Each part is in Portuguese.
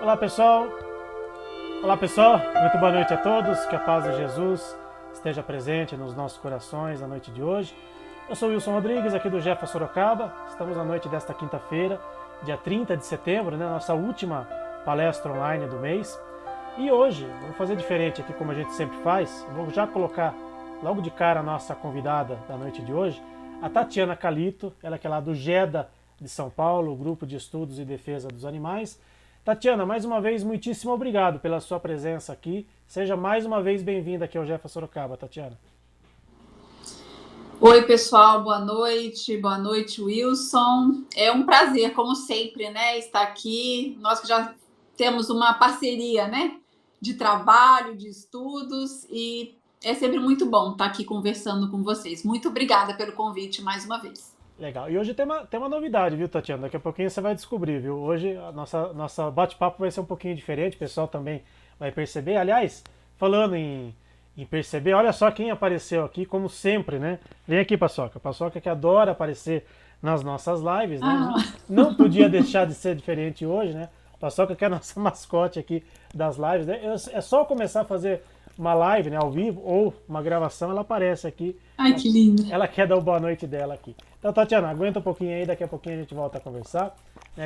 Olá pessoal, olá pessoal, muito boa noite a todos, que a paz de Jesus esteja presente nos nossos corações na noite de hoje. Eu sou Wilson Rodrigues, aqui do Jefa Sorocaba, estamos na noite desta quinta-feira, dia 30 de setembro, nossa última palestra online do mês. E hoje, vamos fazer diferente aqui como a gente sempre faz, vou já colocar logo de cara a nossa convidada da noite de hoje, a Tatiana Calito, ela que é lá do GEDA de São Paulo, Grupo de Estudos e Defesa dos Animais. Tatiana, mais uma vez, muitíssimo obrigado pela sua presença aqui. Seja mais uma vez bem-vinda aqui ao Jefa Sorocaba, Tatiana. Oi, pessoal, boa noite, Wilson. É um prazer, como sempre, estar aqui. Nós que já temos uma parceria, de trabalho, de estudos, e é sempre muito bom estar aqui conversando com vocês. Muito obrigada pelo convite mais uma vez. Legal. E hoje tem uma novidade, viu, Tatiana? Daqui a pouquinho você vai descobrir, viu? Hoje a nossa bate-papo vai ser um pouquinho diferente, o pessoal também vai perceber. Aliás, falando em perceber, olha só quem apareceu aqui, como sempre, né? Vem aqui, Paçoca. Paçoca que adora aparecer nas nossas lives, né? Não podia deixar de ser diferente hoje, né? Paçoca que é a nossa mascote aqui das lives, né? É só começar a fazer uma live, né, ao vivo, ou uma gravação, ela aparece aqui. Ai, que linda. Ela quer dar o boa noite dela aqui. Então, Tatiana, aguenta um pouquinho aí, daqui a pouquinho a gente volta a conversar.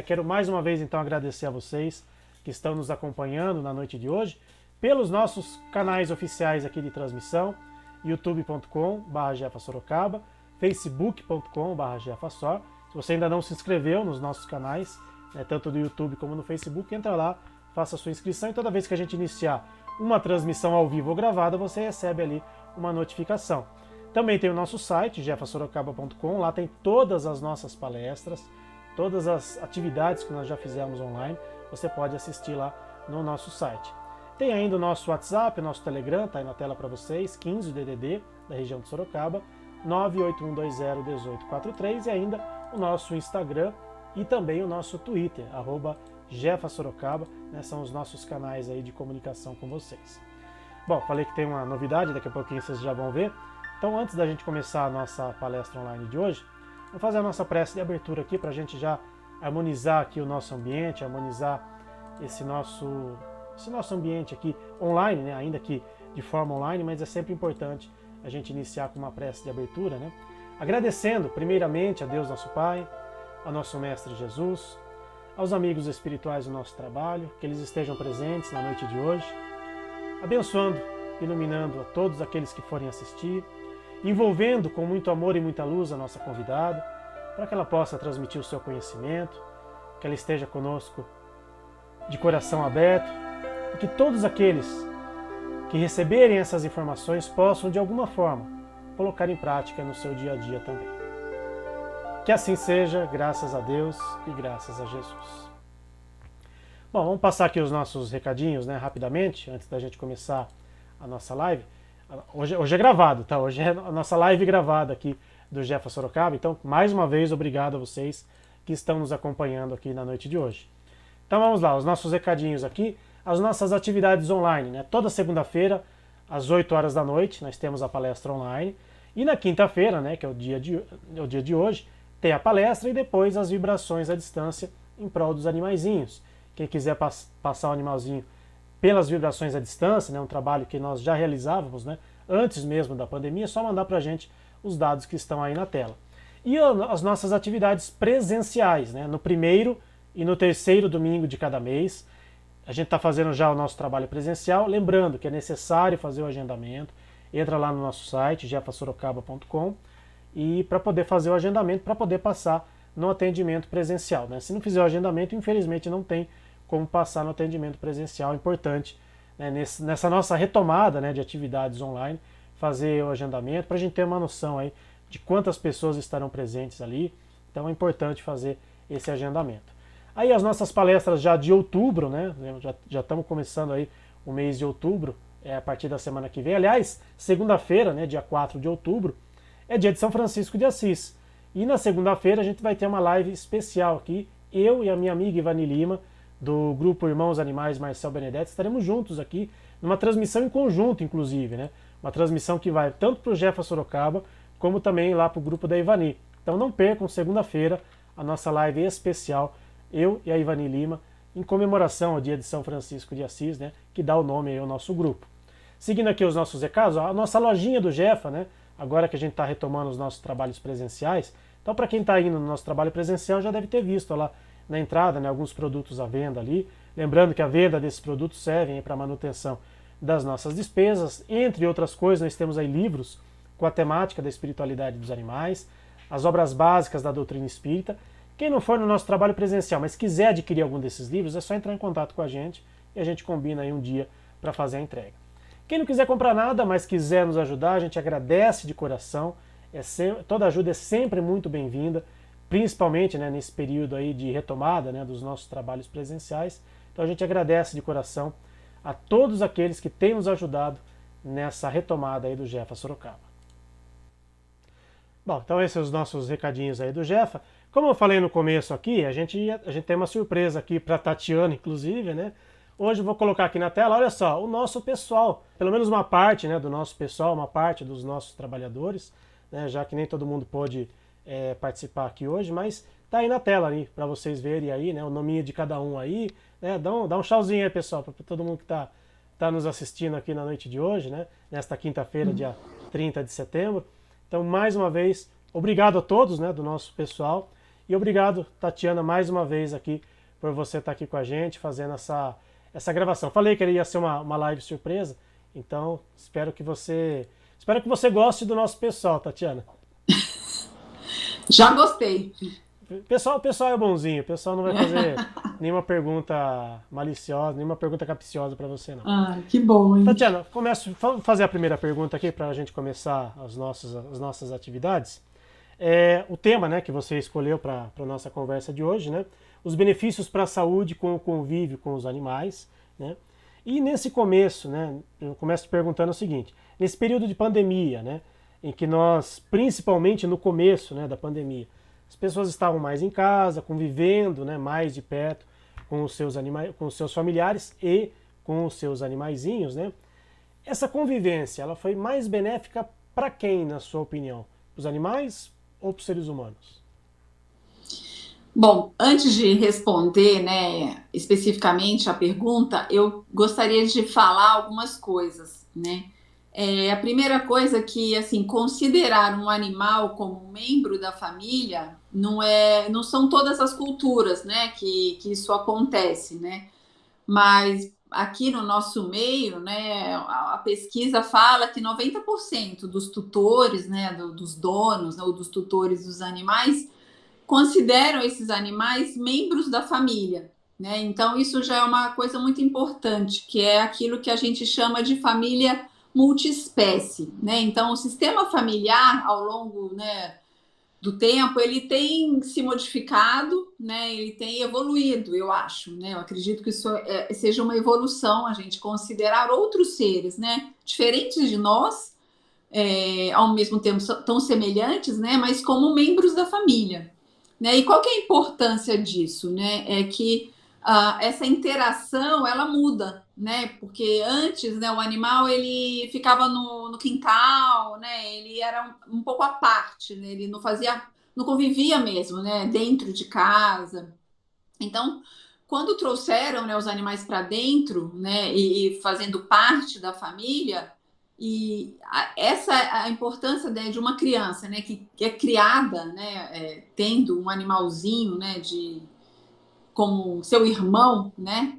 Quero mais uma vez, então, agradecer a vocês que estão nos acompanhando na noite de hoje, pelos nossos canais oficiais aqui de transmissão, youtube.com/jefasorocaba, facebook.com/jefasor. Se você ainda não se inscreveu nos nossos canais, tanto do YouTube como no Facebook, entra lá, faça a sua inscrição e toda vez que a gente iniciar uma transmissão ao vivo ou gravada, você recebe ali uma notificação. Também tem o nosso site, jefasorocaba.com, lá tem todas as nossas palestras, todas as atividades que nós já fizemos online, você pode assistir lá no nosso site. Tem ainda o nosso WhatsApp, o nosso Telegram, está aí na tela para vocês, 15 DDD, da região de Sorocaba, 981201843, e ainda o nosso Instagram e também o nosso Twitter, @jefasorocaba, são os nossos canais aí de comunicação com vocês. Bom, falei que tem uma novidade, daqui a pouquinho vocês já vão ver. Então, antes da gente começar a nossa palestra online de hoje, vamos fazer a nossa prece de abertura aqui para a gente já harmonizar aqui o nosso ambiente, harmonizar esse nosso ambiente aqui online, ainda que de forma online, mas é sempre importante a gente iniciar com uma prece de abertura, agradecendo primeiramente a Deus nosso Pai, ao nosso Mestre Jesus, aos amigos espirituais do nosso trabalho, que eles estejam presentes na noite de hoje, abençoando, iluminando a todos aqueles que forem assistir, envolvendo com muito amor e muita luz a nossa convidada, para que ela possa transmitir o seu conhecimento, que ela esteja conosco de coração aberto, e que todos aqueles que receberem essas informações possam, de alguma forma, colocar em prática no seu dia a dia também. Que assim seja, graças a Deus e graças a Jesus. Bom, vamos passar aqui os nossos recadinhos, rapidamente, antes da gente começar a nossa live. Hoje é gravado, tá? Hoje é a nossa live gravada aqui do Jefa Sorocaba. Então, mais uma vez, obrigado a vocês que estão nos acompanhando aqui na noite de hoje. Então, vamos lá, os nossos recadinhos aqui, as nossas atividades online, Toda segunda-feira, às 8 horas da noite, nós temos a palestra online. E na quinta-feira, que é o dia de hoje, tem a palestra e depois as vibrações à distância em prol dos animaizinhos. Quem quiser passar o animalzinho pelas vibrações à distância, um trabalho que nós já realizávamos, antes mesmo da pandemia, é só mandar para a gente os dados que estão aí na tela. E as nossas atividades presenciais, no primeiro e no terceiro domingo de cada mês. A gente está fazendo já o nosso trabalho presencial, lembrando que é necessário fazer o agendamento. Entra lá no nosso site, jefasorocaba.com, e para poder fazer o agendamento, para poder passar no atendimento presencial. Se não fizer o agendamento, infelizmente não tem como passar no atendimento presencial. Importante, nessa nossa retomada de atividades online, fazer o agendamento, para a gente ter uma noção aí de quantas pessoas estarão presentes ali. Então é importante fazer esse agendamento. Aí as nossas palestras já de outubro, já estamos começando aí o mês de outubro, a partir da semana que vem. Aliás, segunda-feira, dia 4 de outubro, é dia de São Francisco de Assis. E na segunda-feira a gente vai ter uma live especial aqui, eu e a minha amiga Ivani Lima, do grupo Irmãos Animais Marcel Benedetti, estaremos juntos aqui, numa transmissão em conjunto, inclusive, Uma transmissão que vai tanto para o Jefa Sorocaba, como também lá para o grupo da Ivani. Então não percam, segunda-feira, a nossa live especial, eu e a Ivani Lima, em comemoração ao dia de São Francisco de Assis, né, que dá o nome aí ao nosso grupo. Seguindo aqui os nossos recados, a nossa lojinha do Jefa, né, agora que a gente está retomando os nossos trabalhos presenciais, então para quem está indo no nosso trabalho presencial já deve ter visto lá na entrada, né, alguns produtos à venda ali, lembrando que a venda desses produtos servem para manutenção das nossas despesas, entre outras coisas nós temos aí livros com a temática da espiritualidade dos animais, as obras básicas da doutrina espírita. Quem não for no nosso trabalho presencial, mas quiser adquirir algum desses livros, é só entrar em contato com a gente e a gente combina aí um dia para fazer a entrega. Quem não quiser comprar nada, mas quiser nos ajudar, a gente agradece de coração. Toda ajuda é sempre muito bem-vinda, principalmente, né, nesse período aí de retomada, né, dos nossos trabalhos presenciais. Então a gente agradece de coração a todos aqueles que têm nos ajudado nessa retomada aí do Jefa Sorocaba. Bom, então esses são os nossos recadinhos aí do Jefa. Como eu falei no começo aqui, a gente tem uma surpresa aqui para a Tatiana, inclusive, né? Hoje eu vou colocar aqui na tela, olha só, o nosso pessoal, pelo menos uma parte, né, do nosso pessoal, uma parte dos nossos trabalhadores, né, já que nem todo mundo pôde participar aqui hoje, mas tá aí na tela para vocês verem aí, né, o nominho de cada um aí, né, dá um tchauzinho aí, pessoal, para todo mundo que tá nos assistindo aqui na noite de hoje, né, nesta quinta-feira, dia 30 de setembro. Então, mais uma vez, obrigado a todos, né, do nosso pessoal. E obrigado, Tatiana, mais uma vez aqui, por você estar aqui com a gente, fazendo essa gravação. Falei que ia ser uma live surpresa, então espero que você goste do nosso pessoal, Tatiana. Já gostei. O pessoal é bonzinho, o pessoal não vai fazer nenhuma pergunta maliciosa, nenhuma pergunta capciosa para você, não. Ah, que bom, hein? Tatiana, começo a fazer a primeira pergunta aqui para a gente começar as nossas atividades. O tema, né, que você escolheu para a nossa conversa de hoje, né, os benefícios para a saúde com o convívio com os animais, né, e nesse começo, né, eu começo perguntando o seguinte, nesse período de pandemia, né, em que nós, principalmente no começo, né, da pandemia, as pessoas estavam mais em casa, convivendo, né, mais de perto com os seus com os seus familiares e com os seus animaizinhos, né, essa convivência, ela foi mais benéfica para quem, na sua opinião? Para os animais ou para os seres humanos? Bom, antes de responder, né, especificamente a pergunta, eu gostaria de falar algumas coisas, né? A primeira coisa que, assim, considerar um animal como membro da família não são todas as culturas, né, que isso acontece, né? Mas aqui no nosso meio, né, a pesquisa fala que 90% dos tutores, né, dos donos, né, ou dos tutores dos animais, consideram esses animais membros da família, né? Então, isso já é uma coisa muito importante, que é aquilo que a gente chama de família multiespécie, né? Então, o sistema familiar, ao longo, né, do tempo, ele tem se modificado, né? Ele tem evoluído, eu acho, né? Eu acredito que isso seja uma evolução, a gente considerar outros seres, né, diferentes de nós, ao mesmo tempo tão semelhantes, né, mas como membros da família. Né? E qual que é a importância disso? Né? É que essa interação ela muda, né? Porque antes, né, o animal ele ficava no quintal, né? Ele era um pouco à parte, né? Ele não convivia mesmo, né, dentro de casa. Então, quando trouxeram, né, os animais para dentro, né, e fazendo parte da família, e essa é a importância, né, de uma criança, né, que é criada, né, tendo um animalzinho, né, como seu irmão, né,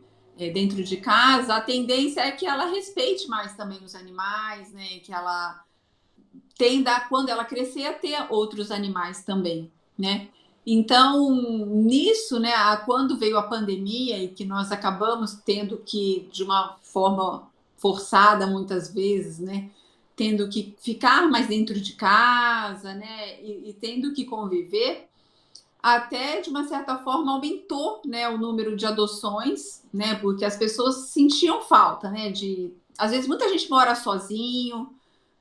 dentro de casa, a tendência é que ela respeite mais também os animais, né, que ela tenda, quando ela crescer, a ter outros animais também, né. Então, nisso, né, quando veio a pandemia e que nós acabamos tendo que, de uma forma forçada muitas vezes, né, tendo que ficar mais dentro de casa, né, e tendo que conviver, até de uma certa forma aumentou, né, o número de adoções, né, porque as pessoas sentiam falta, né, às vezes muita gente mora sozinho,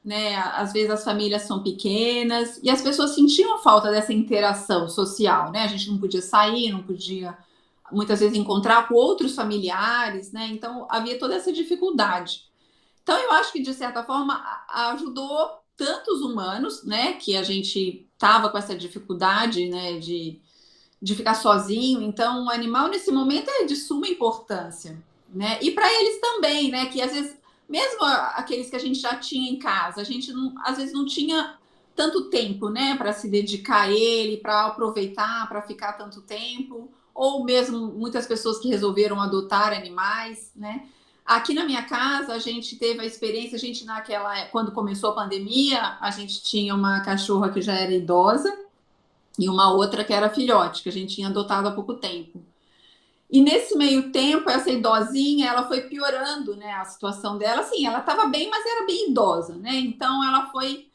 né, às vezes as famílias são pequenas e as pessoas sentiam falta dessa interação social, né, a gente não podia sair, não podia muitas vezes encontrar com outros familiares, né? Então havia toda essa dificuldade. Então eu acho que de certa forma ajudou tanto os humanos, né? Que a gente estava com essa dificuldade, né? de ficar sozinho. Então, o animal nesse momento é de suma importância, né? E para eles também, né? Que às vezes, mesmo aqueles que a gente já tinha em casa, a gente não, às vezes não tinha tanto tempo, né, para se dedicar a ele, para aproveitar, para ficar tanto tempo, ou mesmo muitas pessoas que resolveram adotar animais, né? Aqui na minha casa, a gente teve a experiência, a gente quando começou a pandemia, a gente tinha uma cachorra que já era idosa e uma outra que era filhote, que a gente tinha adotado há pouco tempo. E nesse meio tempo, essa idosinha, ela foi piorando, né, a situação dela. Assim, ela estava bem, mas era bem idosa, né? Então, ela foi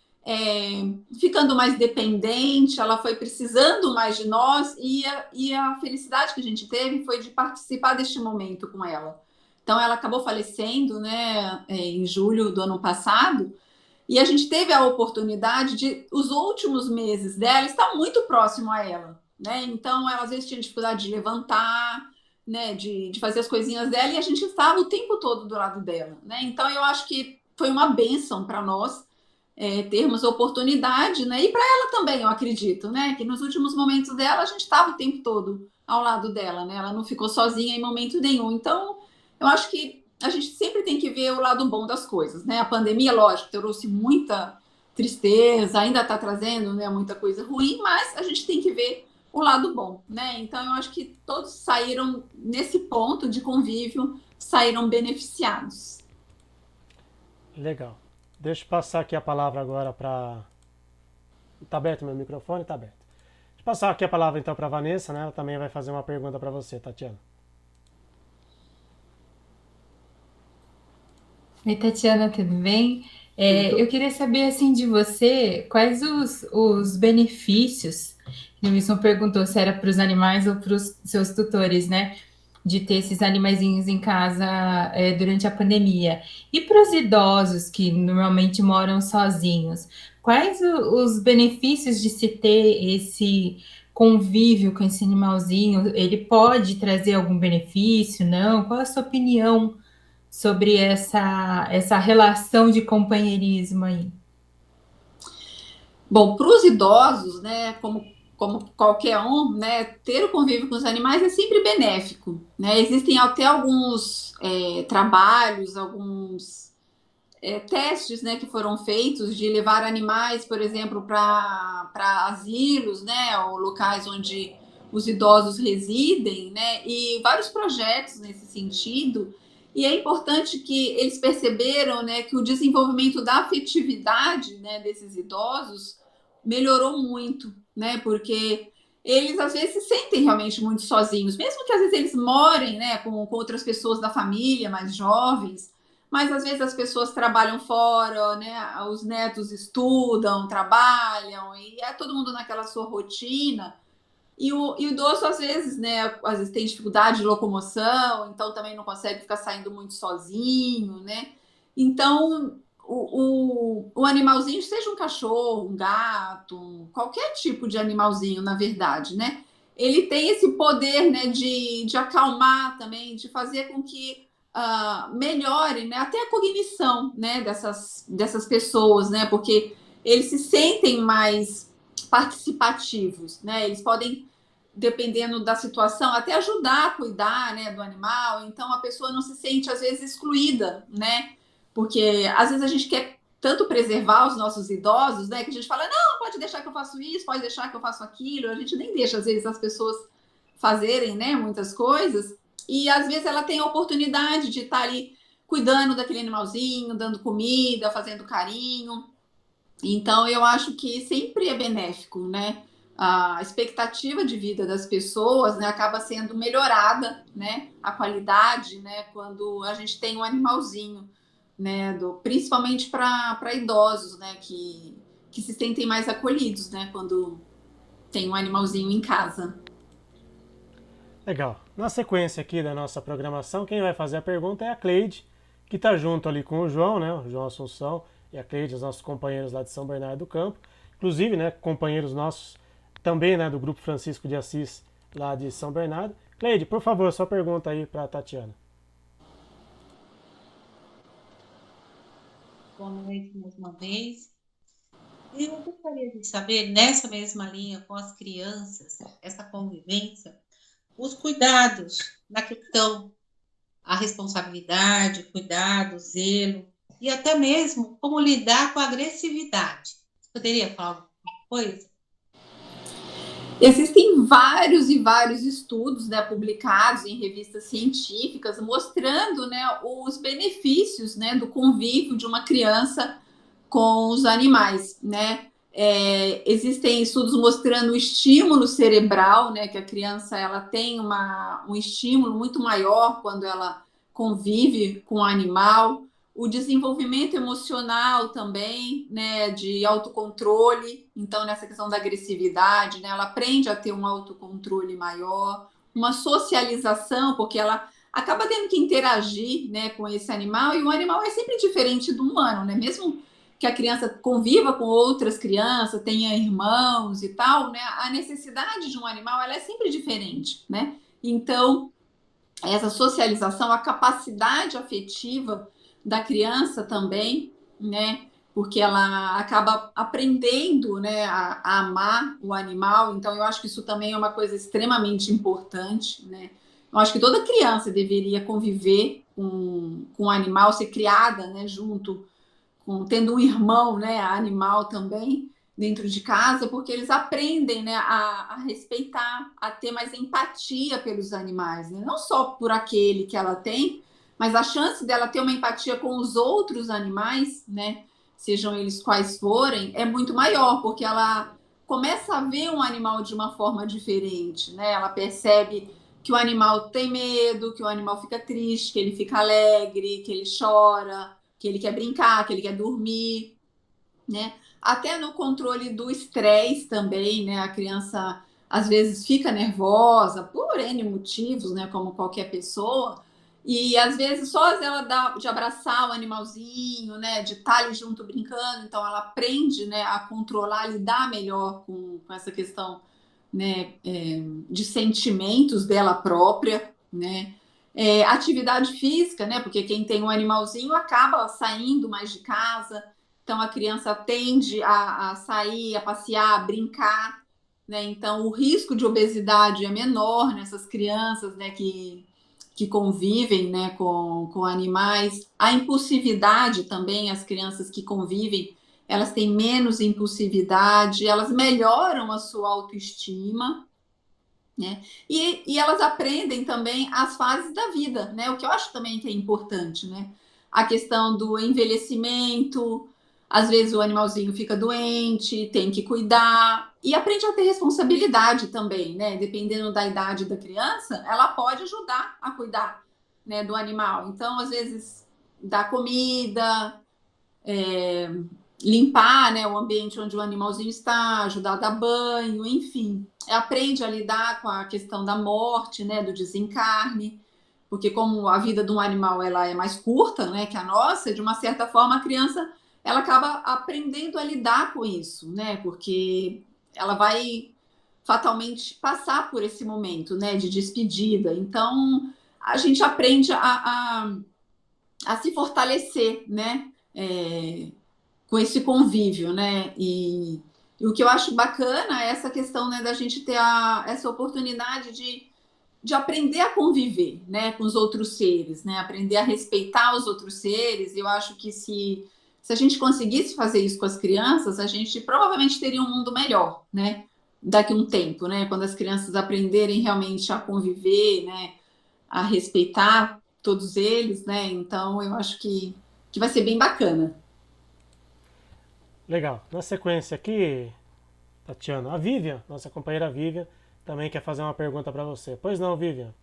ficando mais dependente, ela foi precisando mais de nós e a felicidade que a gente teve foi de participar deste momento com ela. Então, ela acabou falecendo, né, em julho do ano passado. E a gente teve a oportunidade de, os últimos meses dela, estar muito próximo a ela, né? Então, ela às vezes tinha dificuldade de levantar, né? De fazer as coisinhas dela, e a gente estava o tempo todo do lado dela, né? Então, eu acho que foi uma bênção para nós termos a oportunidade, né? E para ela também, eu acredito, né? Que nos últimos momentos dela, a gente estava o tempo todo ao lado dela, né? Ela não ficou sozinha em momento nenhum. Então, eu acho que a gente sempre tem que ver o lado bom das coisas, né? A pandemia, lógico, trouxe muita tristeza, ainda está trazendo, né, muita coisa ruim, mas a gente tem que ver o lado bom, né? Então eu acho que todos saíram nesse ponto de convívio, saíram beneficiados. Legal. Deixa eu passar aqui a palavra agora para... Tá aberto meu microfone? Tá aberto. Deixa eu passar aqui a palavra então para a Vanessa, né? Ela também vai fazer uma pergunta para você, Tatiana. Oi, Tatiana, tudo bem? Eu Tudo. queria saber, assim, de você, quais os benefícios, o Wilson perguntou se era para os animais ou para os seus tutores, né? De ter esses animaizinhos em casa, durante a pandemia. E para os idosos que normalmente moram sozinhos, quais os benefícios de se ter esse convívio com esse animalzinho? Ele pode trazer algum benefício? Não? Qual a sua opinião sobre essa relação de companheirismo aí? Bom, para os idosos, né, como qualquer um, né, ter o convívio com os animais é sempre benéfico, né? Existem até alguns trabalhos, alguns testes, né, que foram feitos de levar animais, por exemplo, para asilos, né, ou locais onde os idosos residem, né, e vários projetos nesse sentido. E é importante que eles perceberam, né, que o desenvolvimento da afetividade, né, desses idosos melhorou muito, né, porque eles às vezes se sentem realmente muito sozinhos, mesmo que às vezes eles morem, né, com outras pessoas da família mais jovens, mas às vezes as pessoas trabalham fora, né? Os netos estudam, trabalham, e é todo mundo naquela sua rotina. E o idoso, às vezes, né? Às vezes tem dificuldade de locomoção, então também não consegue ficar saindo muito sozinho, né? Então, o animalzinho, seja um cachorro, um gato, qualquer tipo de animalzinho, na verdade, né? Ele tem esse poder, né, de acalmar também, de fazer com que melhore, né, até a cognição, né, dessas pessoas, né, porque eles se sentem mais participativos, né, eles podem, dependendo da situação, até ajudar a cuidar, né, do animal, então a pessoa não se sente, às vezes, excluída, né, porque às vezes a gente quer tanto preservar os nossos idosos, né, que a gente fala, não, pode deixar que eu faço isso, pode deixar que eu faço aquilo, a gente nem deixa, às vezes, as pessoas fazerem, né, muitas coisas, e às vezes ela tem a oportunidade de estar ali cuidando daquele animalzinho, dando comida, fazendo carinho. Então eu acho que sempre é benéfico, né? A expectativa de vida das pessoas, né, acaba sendo melhorada, né? A qualidade, né? Quando a gente tem um animalzinho, né? Principalmente para idosos, né? Que se sentem mais acolhidos, né? Quando tem um animalzinho em casa. Legal. Na sequência aqui da nossa programação, quem vai fazer a pergunta é a Cleide, que está junto ali com o João, né? O João Assunção e a Cleide, os nossos companheiros lá de São Bernardo do Campo. Inclusive, né, companheiros nossos também, né, do Grupo Francisco de Assis, lá de São Bernardo. Cleide, por favor, sua pergunta aí para a Tatiana. Boa noite mais uma vez. Eu gostaria de saber, nessa mesma linha, com as crianças, essa convivência, os cuidados na questão, a responsabilidade, cuidado, zelo, e até mesmo como lidar com a agressividade. Você poderia falar alguma coisa? Existem vários e vários estudos, né, publicados em revistas científicas mostrando, né, os benefícios, né, do convívio de uma criança com os animais, né? Existem estudos mostrando o estímulo cerebral, né, que a criança ela tem um estímulo muito maior quando ela convive com o animal, o desenvolvimento emocional também, né, de autocontrole. Então, nessa questão da agressividade, né, ela aprende a ter um autocontrole maior, uma socialização, porque ela acaba tendo que interagir, né, com esse animal, e o animal é sempre diferente do humano, né? Mesmo que a criança conviva com outras crianças, tenha irmãos e tal, né? A necessidade de um animal ela é sempre diferente, né? Então, essa socialização, a capacidade afetiva da criança também, né? Porque ela acaba aprendendo, né, a amar o animal. Então, eu acho que isso também é uma coisa extremamente importante, né? Eu acho que toda criança deveria conviver com o animal, ser criada, né, junto tendo um irmão, né, animal também dentro de casa, porque eles aprendem, né, a respeitar, a ter mais empatia pelos animais, né? Não só por aquele que ela tem, mas a chance dela ter uma empatia com os outros animais, né, sejam eles quais forem, é muito maior, porque ela começa a ver um animal de uma forma diferente, né? Ela percebe que o animal tem medo, que o animal fica triste, que ele fica alegre, que ele chora, que ele quer brincar, que ele quer dormir, né? Até no controle do estresse também, né? A criança às vezes fica nervosa por N motivos, né? Como qualquer pessoa. E às vezes só ela dá de abraçar o animalzinho, né? De estar ali junto brincando, então ela aprende, né? A controlar, a lidar melhor com essa questão, né? De sentimentos dela própria, né? Atividade física, né? Porque quem tem um animalzinho acaba saindo mais de casa, então a criança tende a sair, a passear, a brincar, né? Então o risco de obesidade é menor nessas crianças, né? Que convivem, né? Com animais. A impulsividade também, as crianças que convivem, elas têm menos impulsividade, elas melhoram a sua autoestima, né? E elas aprendem também as fases da vida, né? O que eu acho também que é importante, né? A questão do envelhecimento, às vezes o animalzinho fica doente, tem que cuidar, e aprende a ter responsabilidade também, né? Dependendo da idade da criança, ela pode ajudar a cuidar, né, do animal. Então, às vezes, dar comida, limpar, né, o ambiente onde o animalzinho está, ajudar a dar banho, enfim. Aprende a lidar com a questão da morte, né, do desencarne, porque como a vida de um animal ela é mais curta, né, que a nossa, de uma certa forma a criança ela acaba aprendendo a lidar com isso, né, porque ela vai fatalmente passar por esse momento, né, de despedida. Então a gente aprende a se fortalecer, né, com esse convívio, né? E o que eu acho bacana é essa questão, né, da gente ter essa oportunidade de aprender a conviver, né, com os outros seres, né? Aprender a respeitar os outros seres. Eu acho que se a gente conseguisse fazer isso com as crianças, a gente provavelmente teria um mundo melhor, né? Daqui a um tempo, né? Quando as crianças aprenderem realmente a conviver, né? A respeitar todos eles, né? Então eu acho que vai ser bem bacana. Legal. Na sequência aqui, Tatiana, a Vivian, nossa companheira Vivian, também quer fazer uma pergunta para você. Pois não, Vivian?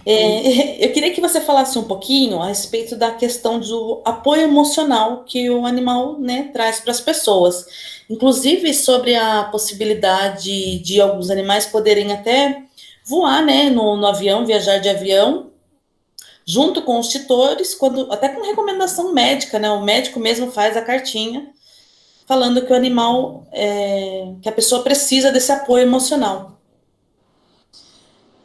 Eu queria que você falasse um pouquinho a respeito da questão do apoio emocional que o animal, né, traz para as pessoas. Inclusive sobre a possibilidade de alguns animais poderem até voar, né, no avião, viajar de avião, junto com os tutores, até com recomendação médica, né? O médico mesmo faz a cartinha falando que o animal, que a pessoa precisa desse apoio emocional.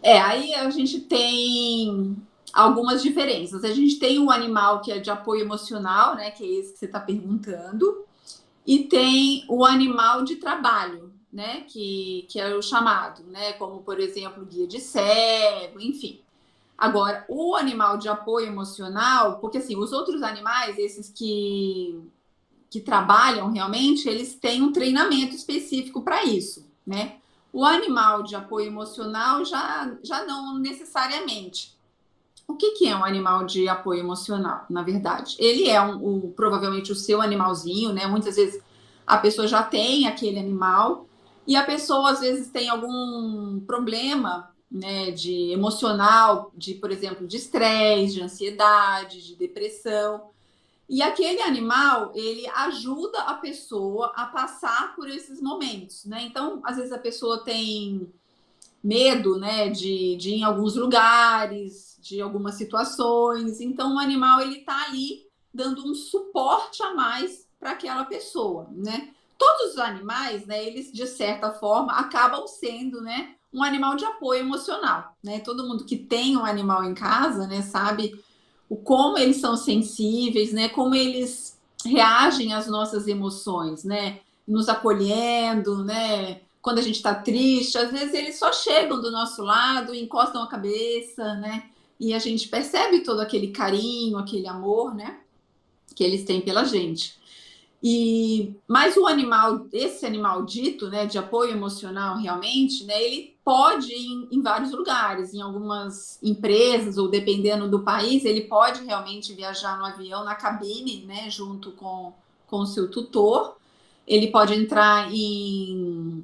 Aí a gente tem algumas diferenças. A gente tem o animal que é de apoio emocional, né, que é esse que você está perguntando, e tem o animal de trabalho, né, que é o chamado, né, como, por exemplo, guia de cego, enfim. Agora, o animal de apoio emocional, porque assim, os outros animais, esses que trabalham realmente, eles têm um treinamento específico para isso, né? O animal de apoio emocional já não necessariamente. O que é um animal de apoio emocional, na verdade? Ele é provavelmente o seu animalzinho, né? Muitas vezes a pessoa já tem aquele animal e a pessoa às vezes tem algum problema, né, de emocional, de, por exemplo, de estresse, de ansiedade, de depressão. E aquele animal, ele ajuda a pessoa a passar por esses momentos, né? Então, às vezes a pessoa tem medo, né, de ir em alguns lugares, de algumas situações. Então, o animal, ele tá ali dando um suporte a mais para aquela pessoa, né? Todos os animais, né, eles, de certa forma, acabam sendo, né, um animal de apoio emocional, né? Todo mundo que tem um animal em casa, né, sabe o como eles são sensíveis, né? Como eles reagem às nossas emoções, né? Nos acolhendo, né? Quando a gente está triste, às vezes eles só chegam do nosso lado, encostam a cabeça, né? E a gente percebe todo aquele carinho, aquele amor, né? Que eles têm pela gente. Mas o animal, esse animal dito, né, de apoio emocional realmente, né, ele pode ir em vários lugares, em algumas empresas, ou dependendo do país, ele pode realmente viajar no avião, na cabine, né, junto com o seu tutor. Ele pode entrar em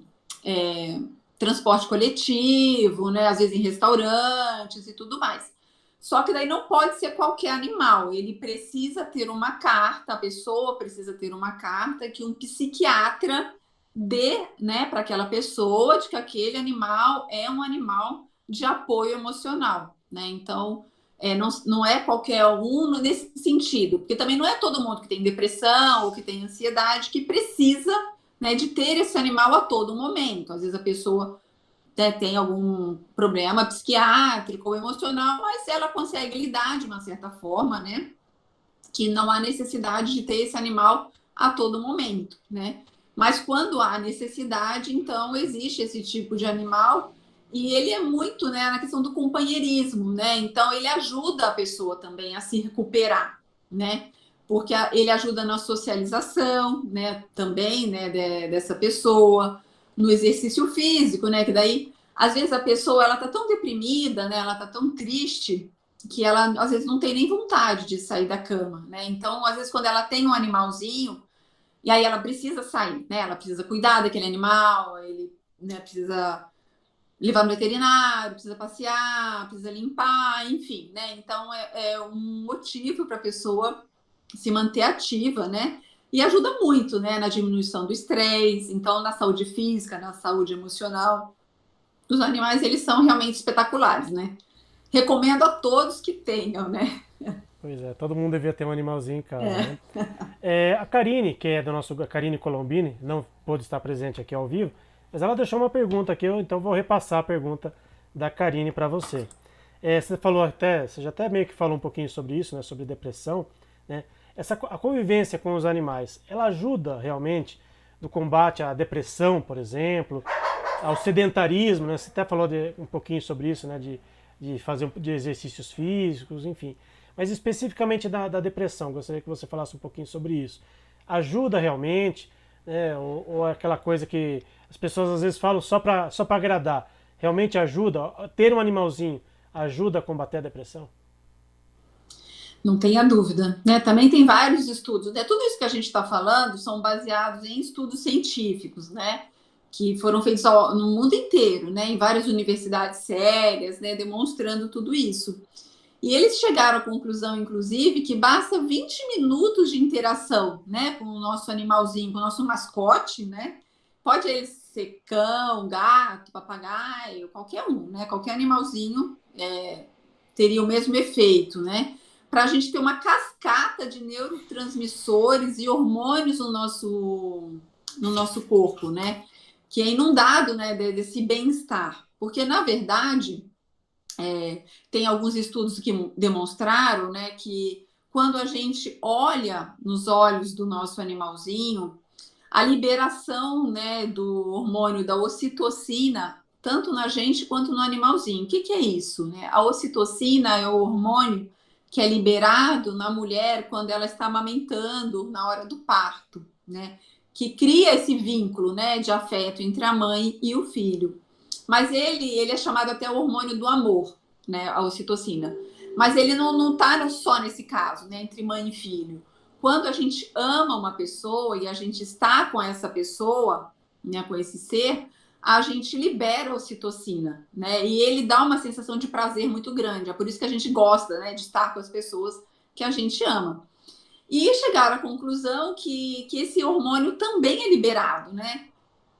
transporte coletivo, né, às vezes em restaurantes e tudo mais. Só que daí não pode ser qualquer animal, ele precisa ter uma carta, a pessoa precisa ter uma carta que um psiquiatra dê, né, para aquela pessoa de que aquele animal é um animal de apoio emocional, né? Então, não é qualquer um nesse sentido, porque também não é todo mundo que tem depressão ou que tem ansiedade que precisa, né, de ter esse animal a todo momento. Às vezes a pessoa tem algum problema psiquiátrico ou emocional, mas ela consegue lidar de uma certa forma, né? Que não há necessidade de ter esse animal a todo momento, né? Mas quando há necessidade, então existe esse tipo de animal e ele é muito, né, na questão do companheirismo, né? Então ele ajuda a pessoa também a se recuperar, né? Porque ele ajuda na socialização, né? Também, né, dessa pessoa, no exercício físico, né? Que daí, às vezes, a pessoa ela tá tão deprimida, né? Ela tá tão triste que ela, às vezes, não tem nem vontade de sair da cama, né? Então, às vezes, quando ela tem um animalzinho, e aí ela precisa sair, né? Ela precisa cuidar daquele animal, ele, né, precisa levar no veterinário, precisa passear, precisa limpar, enfim, né? Então, é um motivo para a pessoa se manter ativa, né? E ajuda muito, né, na diminuição do estresse, então na saúde física, na saúde emocional. Os animais, eles são realmente espetaculares, né? Recomendo a todos que tenham, né? Pois é, todo mundo devia ter um animalzinho em casa, né? A Karine, que é a Karine Colombini, não pôde estar presente aqui ao vivo, mas ela deixou uma pergunta aqui, eu então vou repassar a pergunta da Karine para você. Você já até meio que falou um pouquinho sobre isso, né, sobre depressão, né? A convivência com os animais, ela ajuda realmente no combate à depressão, por exemplo, ao sedentarismo, né? Você até falou um pouquinho sobre isso, né? De fazer de exercícios físicos, enfim. Mas especificamente da depressão, gostaria que você falasse um pouquinho sobre isso. Ajuda realmente, né? Ou é aquela coisa que as pessoas às vezes falam só para agradar. Realmente ajuda? Ter um animalzinho ajuda a combater a depressão? Não tenha dúvida, né? Também tem vários estudos, né? Tudo isso que a gente está falando são baseados em estudos científicos, né? Que foram feitos no mundo inteiro, né? Em várias universidades sérias, né? Demonstrando tudo isso. E eles chegaram à conclusão, inclusive, que basta 20 minutos de interação, né? Com o nosso animalzinho, com o nosso mascote, né? Pode ele ser cão, gato, papagaio, qualquer um, né? Qualquer animalzinho teria o mesmo efeito, né? Para a gente ter uma cascata de neurotransmissores e hormônios no nosso corpo, né? Que é inundado, né, desse bem-estar. Porque, na verdade, Tem alguns estudos que demonstraram, né, que quando a gente olha nos olhos do nosso animalzinho, a liberação, né, do hormônio da ocitocina, tanto na gente quanto no animalzinho. O que, que é isso? Né? A ocitocina é o hormônio que é liberado na mulher quando ela está amamentando, na hora do parto, né? Que cria esse vínculo, né, de afeto entre a mãe e o filho. Mas ele é chamado até o hormônio do amor, né, a ocitocina. Mas ele não está só nesse caso, né, entre mãe e filho. Quando a gente ama uma pessoa e a gente está com essa pessoa, né, com esse ser, a gente libera a ocitocina, né? E ele dá uma sensação de prazer muito grande. É por isso que a gente gosta, né, de estar com as pessoas que a gente ama. E chegaram à conclusão que esse hormônio também é liberado, né?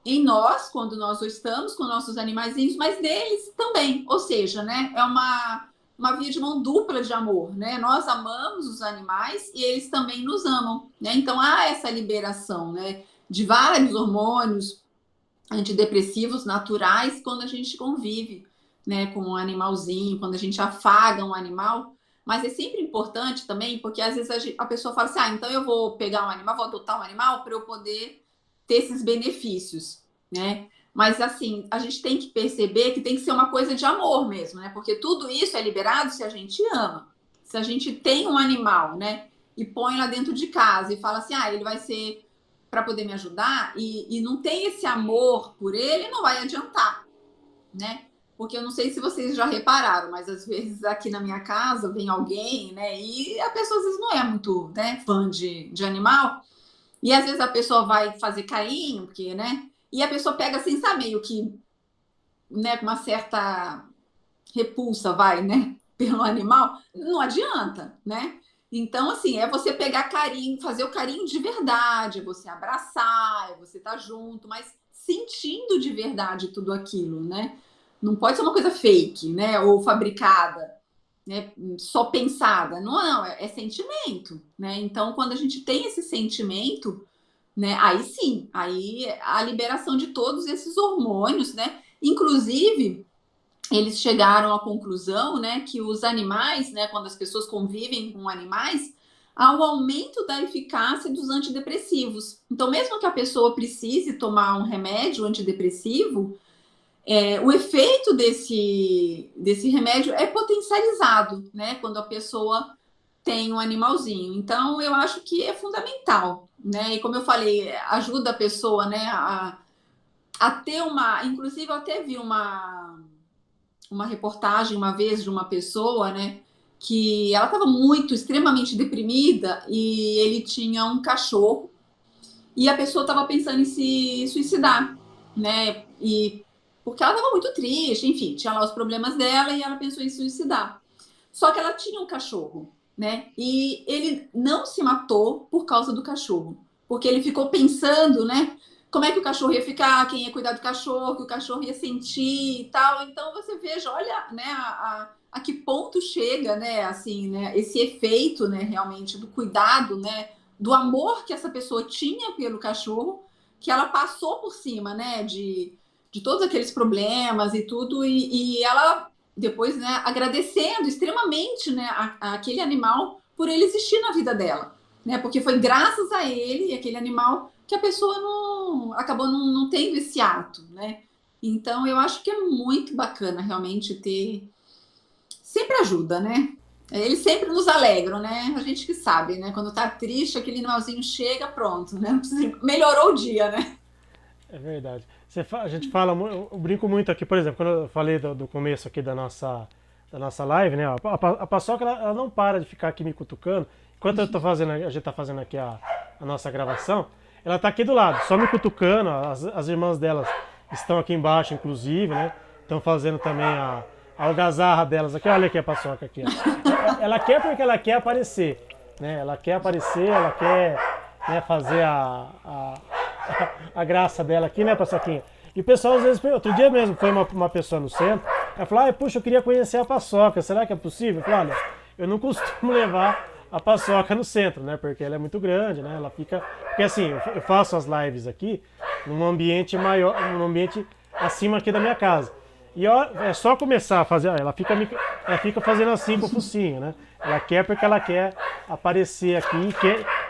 Em nós, quando nós estamos com nossos animaizinhos, mas deles também. Ou seja, né, é uma via de mão dupla de amor, né? Nós amamos os animais e eles também nos amam, né? Então há essa liberação, né, de vários hormônios antidepressivos naturais quando a gente convive, né, com um animalzinho, quando a gente afaga um animal. Mas é sempre importante também, porque às vezes a pessoa fala assim, então eu vou pegar um animal, vou adotar um animal para eu poder ter esses benefícios, né? Mas assim, a gente tem que perceber que tem que ser uma coisa de amor mesmo, né? Porque tudo isso é liberado se a gente ama. Se a gente tem um animal, né, e põe lá dentro de casa e fala assim, ele vai ser para poder me ajudar, e não tem esse amor por ele, não vai adiantar, né? Porque eu não sei se vocês já repararam, mas às vezes aqui na minha casa vem alguém, né, e a pessoa às vezes não é muito, né, fã de animal, e às vezes a pessoa vai fazer carinho, porque, né, e a pessoa pega assim, sabe, meio que, né, com uma certa repulsa, vai, né, pelo animal, não adianta, né? Então, assim, é você pegar carinho, fazer o carinho de verdade, é você abraçar, é você estar junto, mas sentindo de verdade tudo aquilo, né? Não pode ser uma coisa fake, né? Ou fabricada, né? Só pensada. Não, é sentimento, né? Então, quando a gente tem esse sentimento, né? Aí sim, aí a liberação de todos esses hormônios, né? Inclusive, eles chegaram à conclusão, né, que os animais, né, quando as pessoas convivem com animais, há um aumento da eficácia dos antidepressivos. Então, mesmo que a pessoa precise tomar um remédio antidepressivo, o efeito desse remédio é potencializado, né, quando a pessoa tem um animalzinho. Então, eu acho que é fundamental, né? E como eu falei, ajuda a pessoa, né, a ter uma... Inclusive, eu até vi uma reportagem uma vez de uma pessoa, né, que ela estava extremamente deprimida e ele tinha um cachorro e a pessoa estava pensando em se suicidar, né, e porque ela estava muito triste, enfim, tinha lá os problemas dela e ela pensou em suicidar. Só que ela tinha um cachorro, né, e ele não se matou por causa do cachorro, porque ele ficou pensando, né, como é que o cachorro ia ficar, quem ia cuidar do cachorro, que o cachorro ia sentir e tal. Então você veja, olha, né, a que ponto chega, né, assim, né, esse efeito, né, realmente do cuidado, né, do amor que essa pessoa tinha pelo cachorro, que ela passou por cima, né, de todos aqueles problemas e tudo, e ela depois, né, agradecendo extremamente, né, aquele animal por ele existir na vida dela, né, porque foi graças a ele, aquele animal, que a pessoa acabou não tendo esse ato, né? Então, eu acho que é muito bacana realmente ter... Sempre ajuda, né? Eles sempre nos alegram, né? A gente que sabe, né? Quando tá triste, aquele animalzinho chega, pronto, né? Melhorou o dia, né? É verdade. A gente fala, eu brinco muito aqui, por exemplo, quando eu falei do começo aqui da nossa live, né? A Paçoca, ela não para de ficar aqui me cutucando. Enquanto a gente tá fazendo aqui a nossa gravação, ela tá aqui do lado, só me cutucando. As irmãs delas estão aqui embaixo, inclusive, né? Estão fazendo também a algazarra delas aqui. Olha aqui a Paçoca aqui. Ó. Ela quer porque ela quer aparecer, né? Ela quer aparecer, ela quer, né, fazer a graça dela aqui, né, Paçoquinha? E o pessoal às vezes... Outro dia mesmo foi uma pessoa no centro, ela falou, puxa, eu queria conhecer a Paçoca, será que é possível? Eu falei, olha, eu não costumo levar a Paçoca no centro, né? Porque ela é muito grande, né? Ela fica... Porque assim, eu faço as lives aqui num ambiente maior, num ambiente acima aqui da minha casa. E ó, é só começar a fazer, ó, ela fica fazendo assim com o focinho, né? Ela quer porque ela quer aparecer aqui,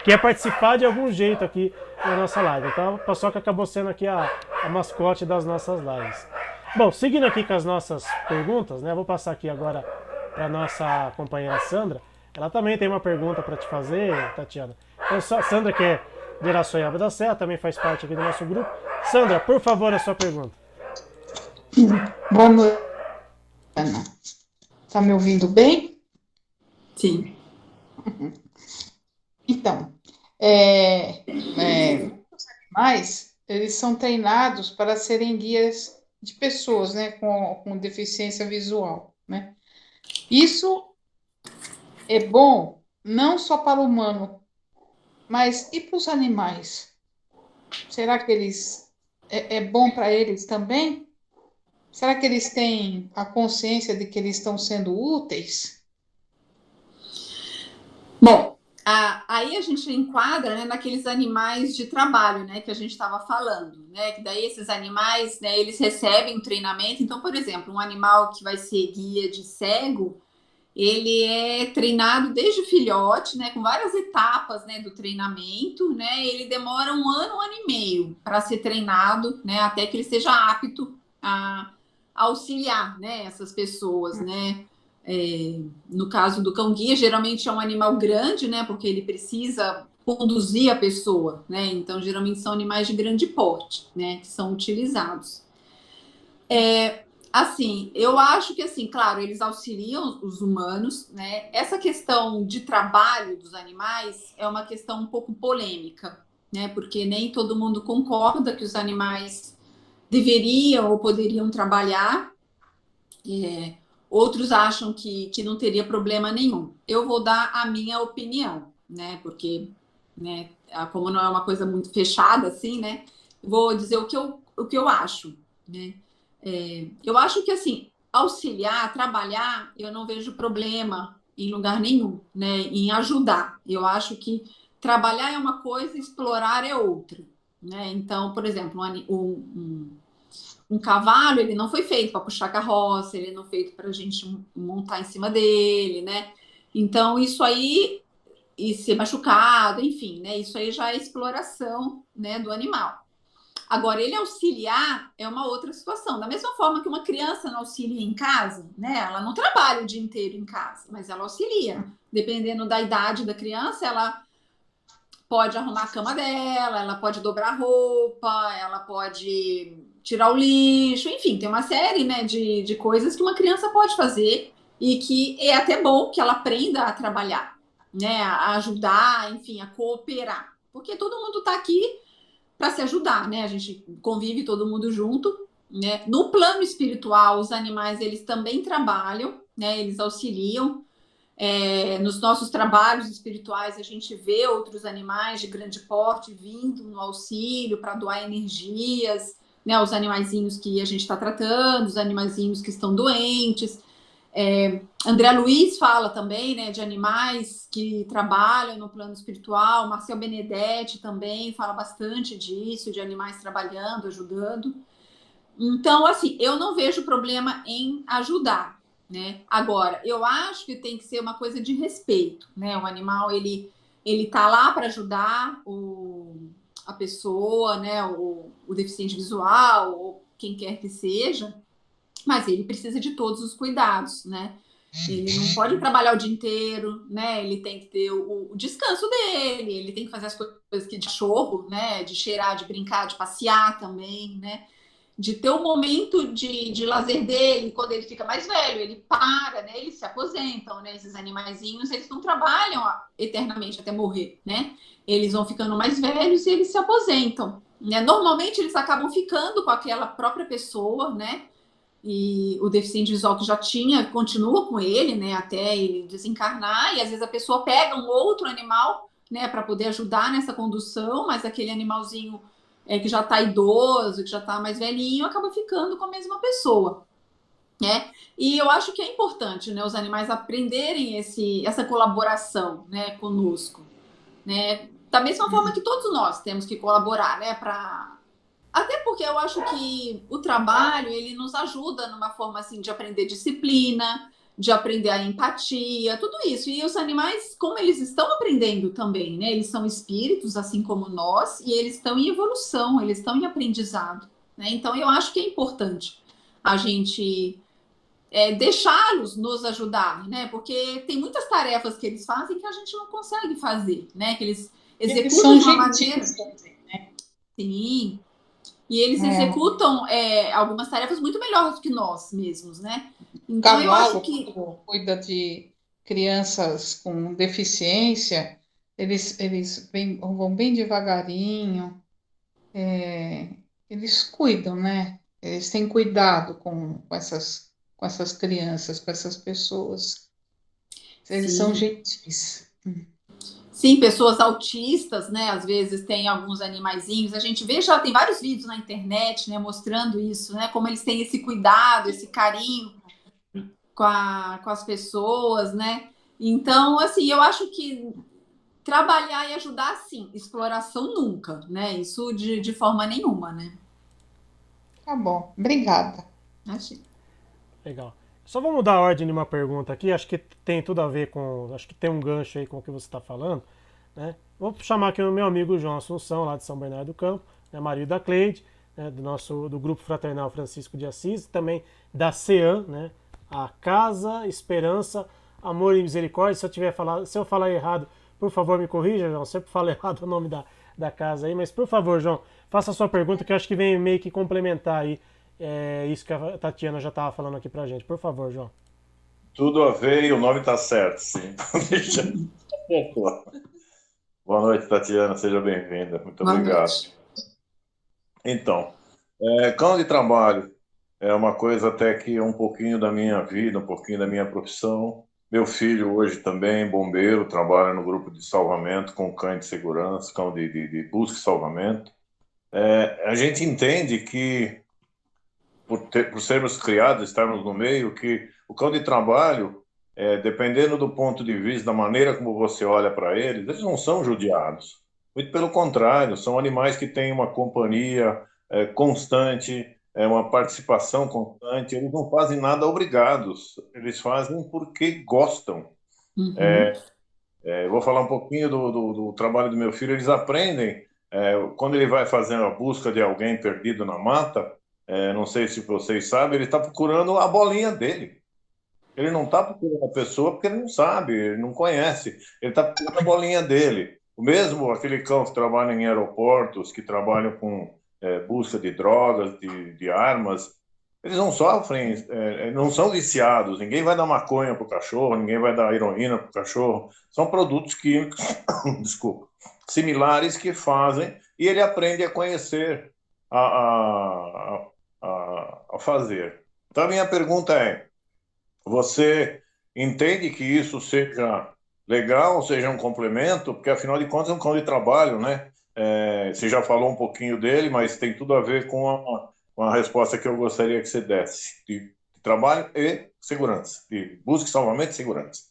quer participar de algum jeito aqui na nossa live. Então a Paçoca acabou sendo aqui a mascote das nossas lives. Bom, seguindo aqui com as nossas perguntas, né? Vou passar aqui agora para a nossa companheira Sandra. Ela também tem uma pergunta para te fazer, Tatiana. Então, Sandra, que é de Araçoiaba da Serra, também faz parte aqui do nosso grupo. Sandra, por favor, a sua pergunta. Boa noite, Ana. Tá me ouvindo bem? Sim. Então, os animais, eles são treinados para serem guias de pessoas, né, com deficiência visual, né? Isso é bom não só para o humano, mas e para os animais? Será que é bom para eles também? Será que eles têm a consciência de que eles estão sendo úteis? Bom, aí a gente enquadra, né, naqueles animais de trabalho, né, que a gente estava falando, né, que daí esses animais, né, eles recebem um treinamento. Então, por exemplo, um animal que vai ser guia de cego, ele é treinado desde filhote, né, com várias etapas, né, do treinamento, né, ele demora um ano e meio para ser treinado, né, até que ele seja apto a auxiliar, né, essas pessoas, né. No caso do cão-guia, geralmente é um animal grande, né, porque ele precisa conduzir a pessoa, né, então geralmente são animais de grande porte, né, que são utilizados. Assim, eu acho que, assim, claro, eles auxiliam os humanos, né, essa questão de trabalho dos animais é uma questão um pouco polêmica, né, porque nem todo mundo concorda que os animais deveriam ou poderiam trabalhar, outros acham que não teria problema nenhum. Eu vou dar a minha opinião, né? Porque, né, como não é uma coisa muito fechada assim, né? Vou dizer o que eu acho, né? Eu acho que, assim, auxiliar, trabalhar, eu não vejo problema em lugar nenhum, né? Em ajudar. Eu acho que trabalhar é uma coisa, explorar é outra, né? Então, por exemplo, um cavalo, ele não foi feito para puxar carroça, ele não foi feito para a gente montar em cima dele, né? Então, isso aí, e ser machucado, enfim, né? Isso aí já é exploração, né, do animal. Agora, ele auxiliar é uma outra situação. Da mesma forma que uma criança não auxilia em casa, né? Ela não trabalha o dia inteiro em casa, mas ela auxilia. Dependendo da idade da criança, ela pode arrumar a cama dela, ela pode dobrar a roupa, ela pode tirar o lixo, enfim, tem uma série, né, de coisas que uma criança pode fazer e que é até bom que ela aprenda a trabalhar, né, a ajudar, enfim, a cooperar, porque todo mundo está aqui para se ajudar, né, a gente convive todo mundo junto, né. No plano espiritual, os animais, eles também trabalham, né, eles auxiliam. Nos nossos trabalhos espirituais, a gente vê outros animais de grande porte vindo no auxílio para doar energias, né, os animaizinhos que a gente está tratando, os animaizinhos que estão doentes. André Luiz fala também, né, de animais que trabalham no plano espiritual. Marcel Benedetti também fala bastante disso, de animais trabalhando, ajudando. Então, assim, eu não vejo problema em ajudar, né? Agora, eu acho que tem que ser uma coisa de respeito, né? O animal, ele tá lá para ajudar a pessoa, né? O deficiente visual, ou quem quer que seja, mas ele precisa de todos os cuidados, né? Ele não pode trabalhar o dia inteiro, né? Ele tem que ter o descanso dele, ele tem que fazer as coisas que de cachorro, né? De cheirar, de brincar, de passear também, né? De ter o momento de lazer dele. Quando ele fica mais velho, ele para, né? Eles se aposentam, né? Esses animaizinhos, eles não trabalham eternamente até morrer, né? Eles vão ficando mais velhos e eles se aposentam, né? Normalmente eles acabam ficando com aquela própria pessoa, né? E o deficiente visual que já tinha continua com ele, né? Até ele desencarnar, e às vezes a pessoa pega um outro animal, né? Para poder ajudar nessa condução, mas aquele animalzinho que já está idoso, que já está mais velhinho, acaba ficando com a mesma pessoa, né? E eu acho que é importante, né, os animais aprenderem essa colaboração, né, conosco, né? Da mesma forma que todos nós temos que colaborar, né, para Até porque eu acho que o trabalho, ele nos ajuda numa forma assim de aprender disciplina, de aprender a empatia, tudo isso. E os animais, como eles estão aprendendo também, né? Eles são espíritos, assim como nós, e eles estão em evolução, eles estão em aprendizado, né? Então eu acho que é importante a gente deixá-los nos ajudar, né? Porque tem muitas tarefas que eles fazem que a gente não consegue fazer, né? Que eles Eles executam são de uma maneira. gentis também, né? Sim. E eles executam algumas tarefas muito melhores do que nós mesmos, né? Então eu acho Cavalo, que quando cuida de crianças com deficiência, eles vão bem devagarinho, eles cuidam, né? Eles têm cuidado com essas crianças, com essas pessoas. Eles são sim. gentis. Sim, pessoas autistas, né? Às vezes tem alguns animaizinhos. A gente vê, já tem vários vídeos na internet, né? Mostrando isso, né? Como eles têm esse cuidado, esse carinho com as pessoas, né? Então, assim, eu acho que trabalhar e ajudar, sim. Exploração nunca, né? Isso de forma nenhuma, né? Tá bom, obrigada. Achei. Legal. Só vou mudar a ordem de uma pergunta aqui, acho que tem tudo a ver com. Acho que tem um gancho aí com o que você está falando. Né? Vou chamar aqui o meu amigo João Assunção, lá de São Bernardo do Campo, né, marido da Cleide, né, do Grupo Fraternal Francisco de Assis, e também da CEAM, né, a Casa, Esperança, Amor e Misericórdia. Se eu falar errado, por favor, me corrija, João. Sempre falo errado o nome da casa aí, mas por favor, João, faça a sua pergunta, que eu acho que vem meio que complementar aí isso que a Tatiana já estava falando aqui pra gente. Por favor, João. Tudo a ver e o nome está certo, sim. Deixa... Boa noite, Tatiana, seja bem-vinda. Muito obrigado. Então, cão de trabalho é uma coisa até que é um pouquinho da minha vida, um pouquinho da minha profissão. Meu filho hoje também, bombeiro, trabalha no grupo de salvamento com cães de segurança, cão de busca e salvamento. A gente entende que, por sermos criados, estarmos no meio, que o cão de trabalho, dependendo do ponto de vista, da maneira como você olha para eles não são judiados. Muito pelo contrário, são animais que têm uma companhia constante, uma participação constante. Eles não fazem nada obrigados, eles fazem porque gostam. Uhum. Eu vou falar um pouquinho do trabalho do meu filho. Eles aprendem, quando ele vai fazer a busca de alguém perdido na mata, não sei se vocês sabem, ele está procurando a bolinha dele. Ele não está procurando a pessoa porque ele não sabe, ele não conhece. Ele está procurando a bolinha dele. O mesmo aquele cão que trabalha em aeroportos, que trabalham com busca de drogas, de armas, eles não sofrem, não são viciados. Ninguém vai dar maconha para o cachorro, ninguém vai dar heroína para o cachorro. São produtos químicos, desculpa, similares que fazem, e ele aprende a conhecer, a fazer. Então, a minha pergunta é: você entende que isso seja legal, seja um complemento? Porque, afinal de contas, é um cão de trabalho, né? Você já falou um pouquinho dele, mas tem tudo a ver com a resposta que eu gostaria que você desse. De trabalho e segurança. De busca e salvamento e segurança.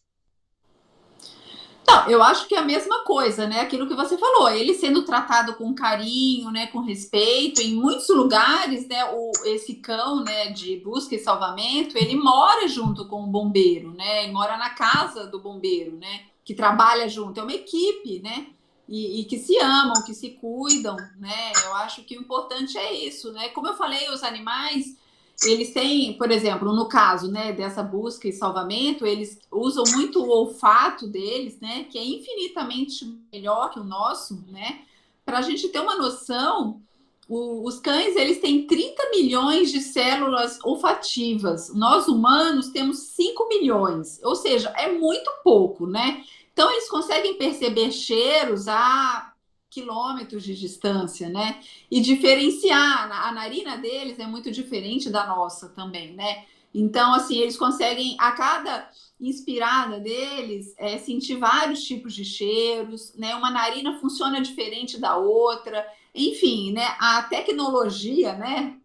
Não, eu acho que é a mesma coisa, né? Aquilo que você falou, ele sendo tratado com carinho, né, com respeito, em muitos lugares, né, esse cão, né, de busca e salvamento, ele mora junto com o bombeiro, né? Ele mora na casa do bombeiro, né? Que trabalha junto, é uma equipe, né? E que se amam, que se cuidam, né? Eu acho que o importante é isso, né? Como eu falei, os animais, eles têm, por exemplo, no caso, né, dessa busca e salvamento, eles usam muito o olfato deles, né, que é infinitamente melhor que o nosso, né? Para a gente ter uma noção, os cães, eles têm 30 milhões de células olfativas. Nós humanos temos 5 milhões, ou seja, é muito pouco, né? Então, eles conseguem perceber cheiros a quilômetros de distância, né? E diferenciar. A narina deles é muito diferente da nossa também, né? Então, assim, eles conseguem, a cada inspirada deles, sentir vários tipos de cheiros, né? Uma narina funciona diferente da outra. Enfim, né? A tecnologia, né?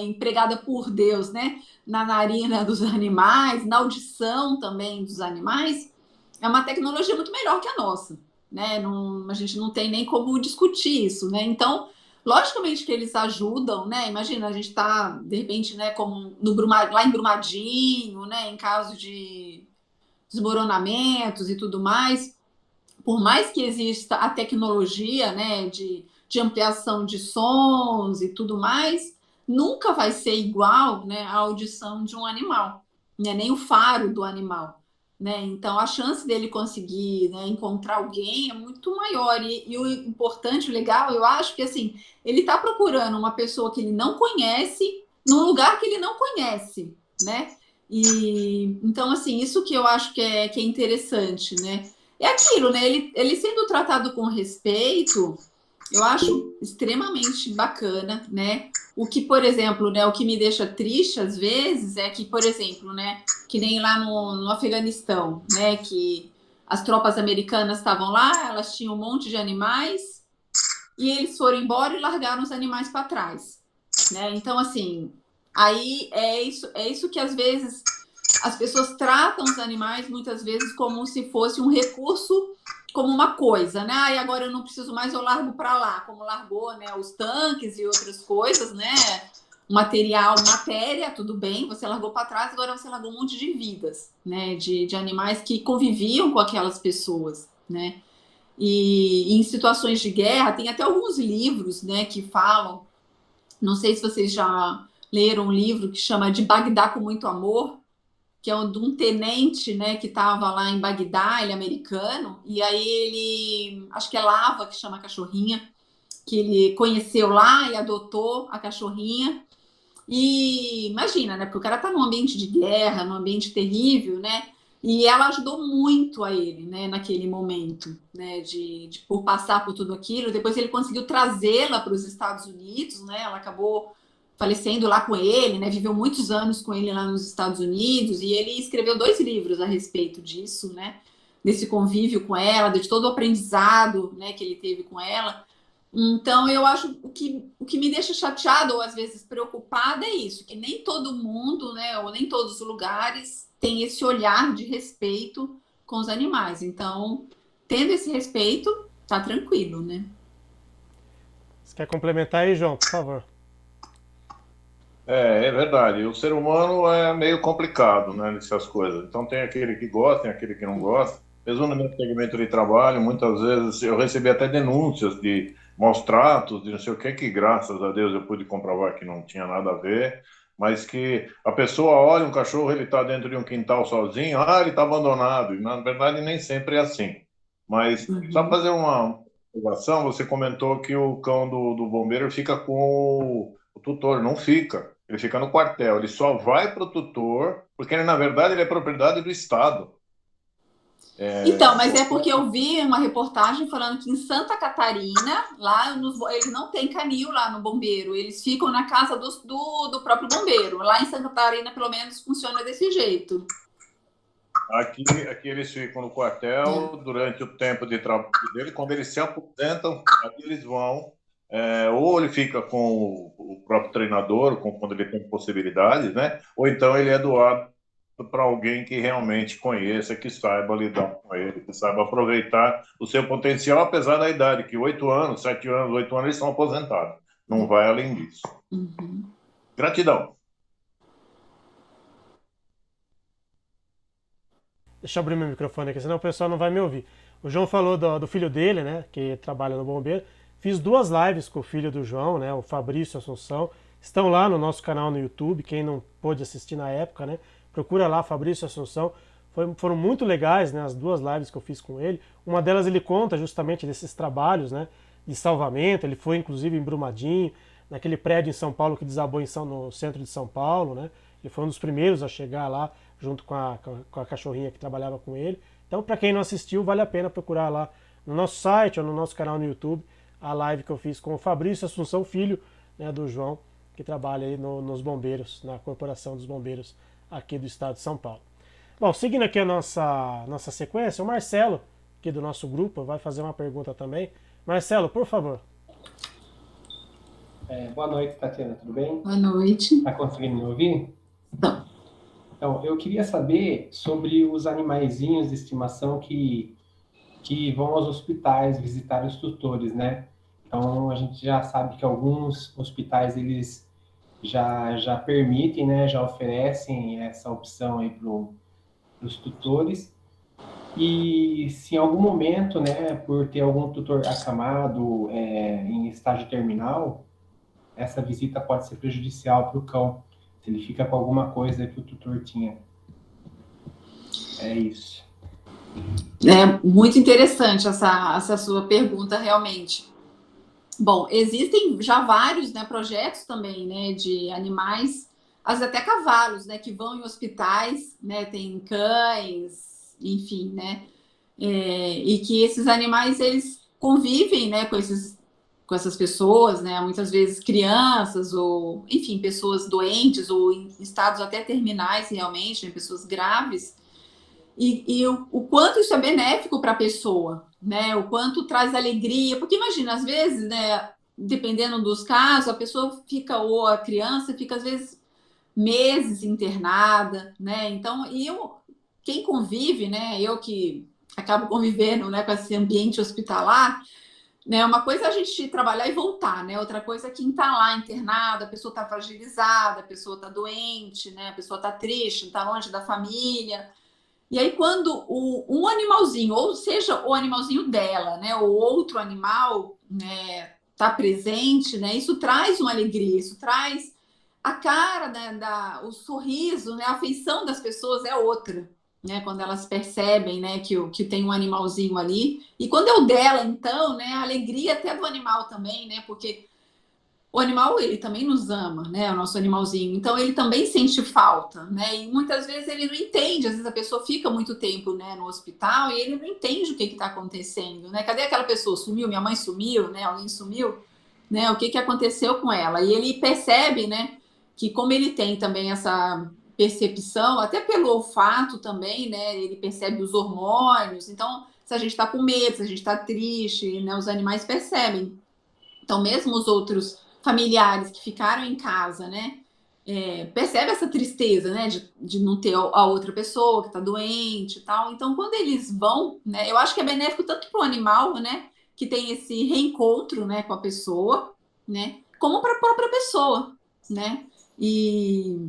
Empregada por Deus, né? Na narina dos animais, na audição também dos animais, é uma tecnologia muito melhor que a nossa, né? Não, a gente não tem nem como discutir isso, né? Então, Logicamente que eles ajudam, né? Imagina, a gente está, de repente, né, como lá em Brumadinho, né, em caso de desmoronamentos e tudo mais, por mais que exista a tecnologia, né, de ampliação de sons e tudo mais, nunca vai ser igual, né, a audição de um animal, né, nem o faro do animal. Né? Então, a chance dele conseguir, né, encontrar alguém é muito maior. E o importante, o legal, eu acho que assim, ele está procurando uma pessoa que ele não conhece num lugar que ele não conhece, né? E então, assim, isso que eu acho que é interessante, né? É aquilo, né? Ele sendo tratado com respeito, eu acho extremamente bacana, né? O que, por exemplo, né, o que me deixa triste às vezes é que, por exemplo, né, que nem lá no Afeganistão, né, que as tropas americanas estavam lá, elas tinham um monte de animais e eles foram embora e largaram os animais para trás, né? Então, assim, aí é isso que às vezes as pessoas tratam os animais muitas vezes como se fosse um recurso, como uma coisa, né? Ah, e agora eu não preciso mais, eu largo para lá, como largou, né, os tanques e outras coisas, né? Matéria, tudo bem, você largou para trás, agora você largou um monte de vidas, né? De animais que conviviam com aquelas pessoas, né? E em situações de guerra, tem até alguns livros, né, que falam, não sei se vocês já leram um livro que chama De Bagdá com Muito Amor, que é de um tenente, né, que estava lá em Bagdá, ele é americano, e aí ele, acho que é Lava, que chama a cachorrinha, que ele conheceu lá e adotou a cachorrinha. E imagina, né, porque o cara tá num ambiente de guerra, num ambiente terrível, né, e ela ajudou muito a ele, né, naquele momento, né, por passar por tudo aquilo. Depois ele conseguiu trazê-la para os Estados Unidos, né, ela acabou falecendo lá com ele, né, viveu muitos anos com ele lá nos Estados Unidos, e ele escreveu 2 livros a respeito disso, né, desse convívio com ela, de todo o aprendizado, né, que ele teve com ela. Então, eu acho o que me deixa chateada ou às vezes preocupada é isso, que nem todo mundo, né, ou nem todos os lugares têm esse olhar de respeito com os animais. Então, tendo esse respeito, tá tranquilo, né? Você quer complementar aí, João, por favor? É verdade. O ser humano é meio complicado, né, nessas coisas. Então tem aquele que gosta, tem aquele que não gosta. Mesmo no meu segmento de trabalho, muitas vezes eu recebi até denúncias de maus tratos, de não sei o que graças a Deus eu pude comprovar que não tinha nada a ver, mas que a pessoa olha um cachorro, ele está dentro de um quintal sozinho, ele está abandonado. E na verdade nem sempre é assim. Mas só fazer uma observação, você comentou que o cão do bombeiro fica com o tutor, não fica. Ele fica no quartel, ele só vai para o tutor, porque ele, na verdade, ele é propriedade do Estado. Então, mas é porque eu vi uma reportagem falando que em Santa Catarina, eles não têm canil lá no bombeiro, eles ficam na casa do próprio bombeiro. Lá em Santa Catarina, pelo menos, funciona desse jeito. Aqui eles ficam no quartel durante o tempo de trabalho dele. Quando eles se aposentam, aqui eles vão. Ou ele fica com o próprio treinador, quando ele tem possibilidades, né? Ou então ele é doado para alguém que realmente conheça, que saiba lidar com ele, que saiba aproveitar o seu potencial, apesar da idade, que 8 anos, 7 anos, 8 anos, eles são aposentados. Não vai além disso. Uhum. Gratidão. Deixa eu abrir meu microfone aqui, senão o pessoal não vai me ouvir. O João falou do filho dele, né, que trabalha no bombeiro. Fiz 2 lives com o filho do João, né, o Fabrício Assunção. Estão lá no nosso canal no YouTube, quem não pôde assistir na época, né, procura lá, Fabrício Assunção. Foram muito legais, né, as 2 lives que eu fiz com ele. Uma delas ele conta justamente desses trabalhos, né, de salvamento. Ele foi inclusive em Brumadinho, naquele prédio em São Paulo que desabou no centro de São Paulo, né. Ele foi um dos primeiros a chegar lá, junto com a cachorrinha que trabalhava com ele. Então, para quem não assistiu, vale a pena procurar lá no nosso site ou no nosso canal no YouTube a live que eu fiz com o Fabrício Assunção, filho, né, do João, que trabalha aí nos bombeiros, na Corporação dos Bombeiros aqui do estado de São Paulo. Bom, seguindo aqui a nossa sequência, o Marcelo, aqui do nosso grupo, vai fazer uma pergunta também. Marcelo, por favor. Boa noite, Tatiana, tudo bem? Boa noite. Está conseguindo me ouvir? Não. Então, eu queria saber sobre os animaizinhos de estimação que vão aos hospitais visitar os tutores, né? Então, a gente já sabe que alguns hospitais, eles já permitem, né, já oferecem essa opção aí para os tutores. E se em algum momento, né, por ter algum tutor acamado em estágio terminal, essa visita pode ser prejudicial para o cão, se ele fica com alguma coisa que o tutor tinha. É isso. É muito interessante essa sua pergunta, realmente. Bom, existem já vários, né, projetos também, né, de animais, às vezes até cavalos, né, que vão em hospitais, né, tem cães, enfim, né, e que esses animais, eles convivem, né, com essas pessoas, né, muitas vezes crianças ou, enfim, pessoas doentes ou em estados até terminais, realmente, né, pessoas graves, e o quanto isso é benéfico para a pessoa, né? O quanto traz alegria, porque imagina, às vezes, né, dependendo dos casos, a pessoa fica, ou a criança fica, às vezes, meses internada, né? Então, quem convive, né, eu que acabo convivendo, né, com esse ambiente hospitalar, né, uma coisa é a gente trabalhar e voltar, né? Outra coisa é quem está lá internado, a pessoa está fragilizada, a pessoa está doente, né? A pessoa está triste, está longe da família. E aí, quando um animalzinho, ou seja, o animalzinho dela, né, ou outro animal, né, tá presente, né, isso traz uma alegria, isso traz a cara, né, o sorriso, né, a afeição das pessoas é outra, né, quando elas percebem, né, que tem um animalzinho ali. E quando é o dela, então, né, a alegria até do animal também, né, porque o animal, ele também nos ama, né? O nosso animalzinho. Então, ele também sente falta, né? E muitas vezes ele não entende. Às vezes a pessoa fica muito tempo, né, no hospital e ele não entende o que está acontecendo, né? Cadê aquela pessoa? Sumiu? Minha mãe sumiu, né? Alguém sumiu? Né? O que aconteceu com ela? E ele percebe, né, que como ele tem também essa percepção, até pelo olfato também, né? Ele percebe os hormônios. Então, se a gente está com medo, se a gente está triste, né? Os animais percebem. Então, mesmo os outros familiares que ficaram em casa, né, percebe essa tristeza, né, de não ter a outra pessoa que está doente e tal. Então, quando eles vão, né, eu acho que é benéfico tanto para o animal, né, que tem esse reencontro, né, com a pessoa, né, como para a própria pessoa, né. E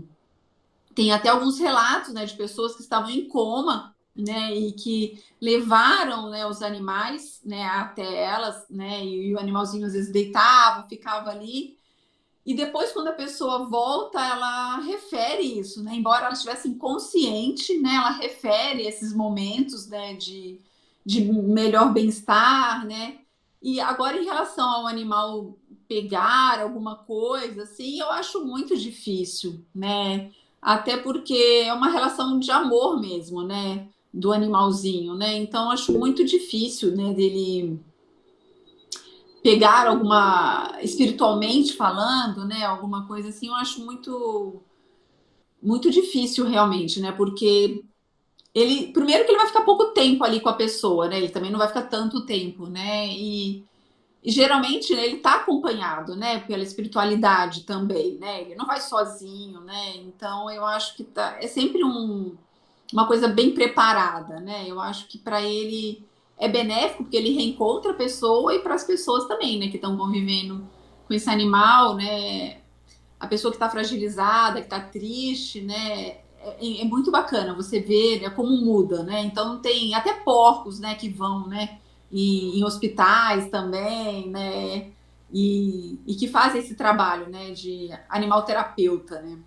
tem até alguns relatos, né, de pessoas que estavam em coma, né, e que levaram, né, os animais, né, até elas, né, e o animalzinho às vezes deitava, ficava ali, e depois quando a pessoa volta, ela refere isso, né, embora ela estivesse inconsciente, né, ela refere esses momentos, né, de melhor bem-estar, né, e agora em relação ao animal pegar alguma coisa, assim, eu acho muito difícil, né, até porque é uma relação de amor mesmo, né? Do animalzinho, né? Então, acho muito difícil, né? Dele pegar espiritualmente falando, né? Alguma coisa assim, eu acho muito difícil realmente, né? Porque primeiro que ele vai ficar pouco tempo ali com a pessoa, né? Ele também não vai ficar tanto tempo, né? E geralmente, né, ele está acompanhado, né, pela espiritualidade também, né? Ele não vai sozinho, né? Então eu acho que é sempre uma coisa bem preparada, né? Eu acho que para ele é benéfico porque ele reencontra a pessoa e para as pessoas também, né, que estão convivendo com esse animal, né? A pessoa que está fragilizada, que está triste, né? É muito bacana você ver, né, como muda, né? Então tem até porcos, né, que vão, né? Em hospitais também, né? E que fazem esse trabalho, né? De animal terapeuta, né?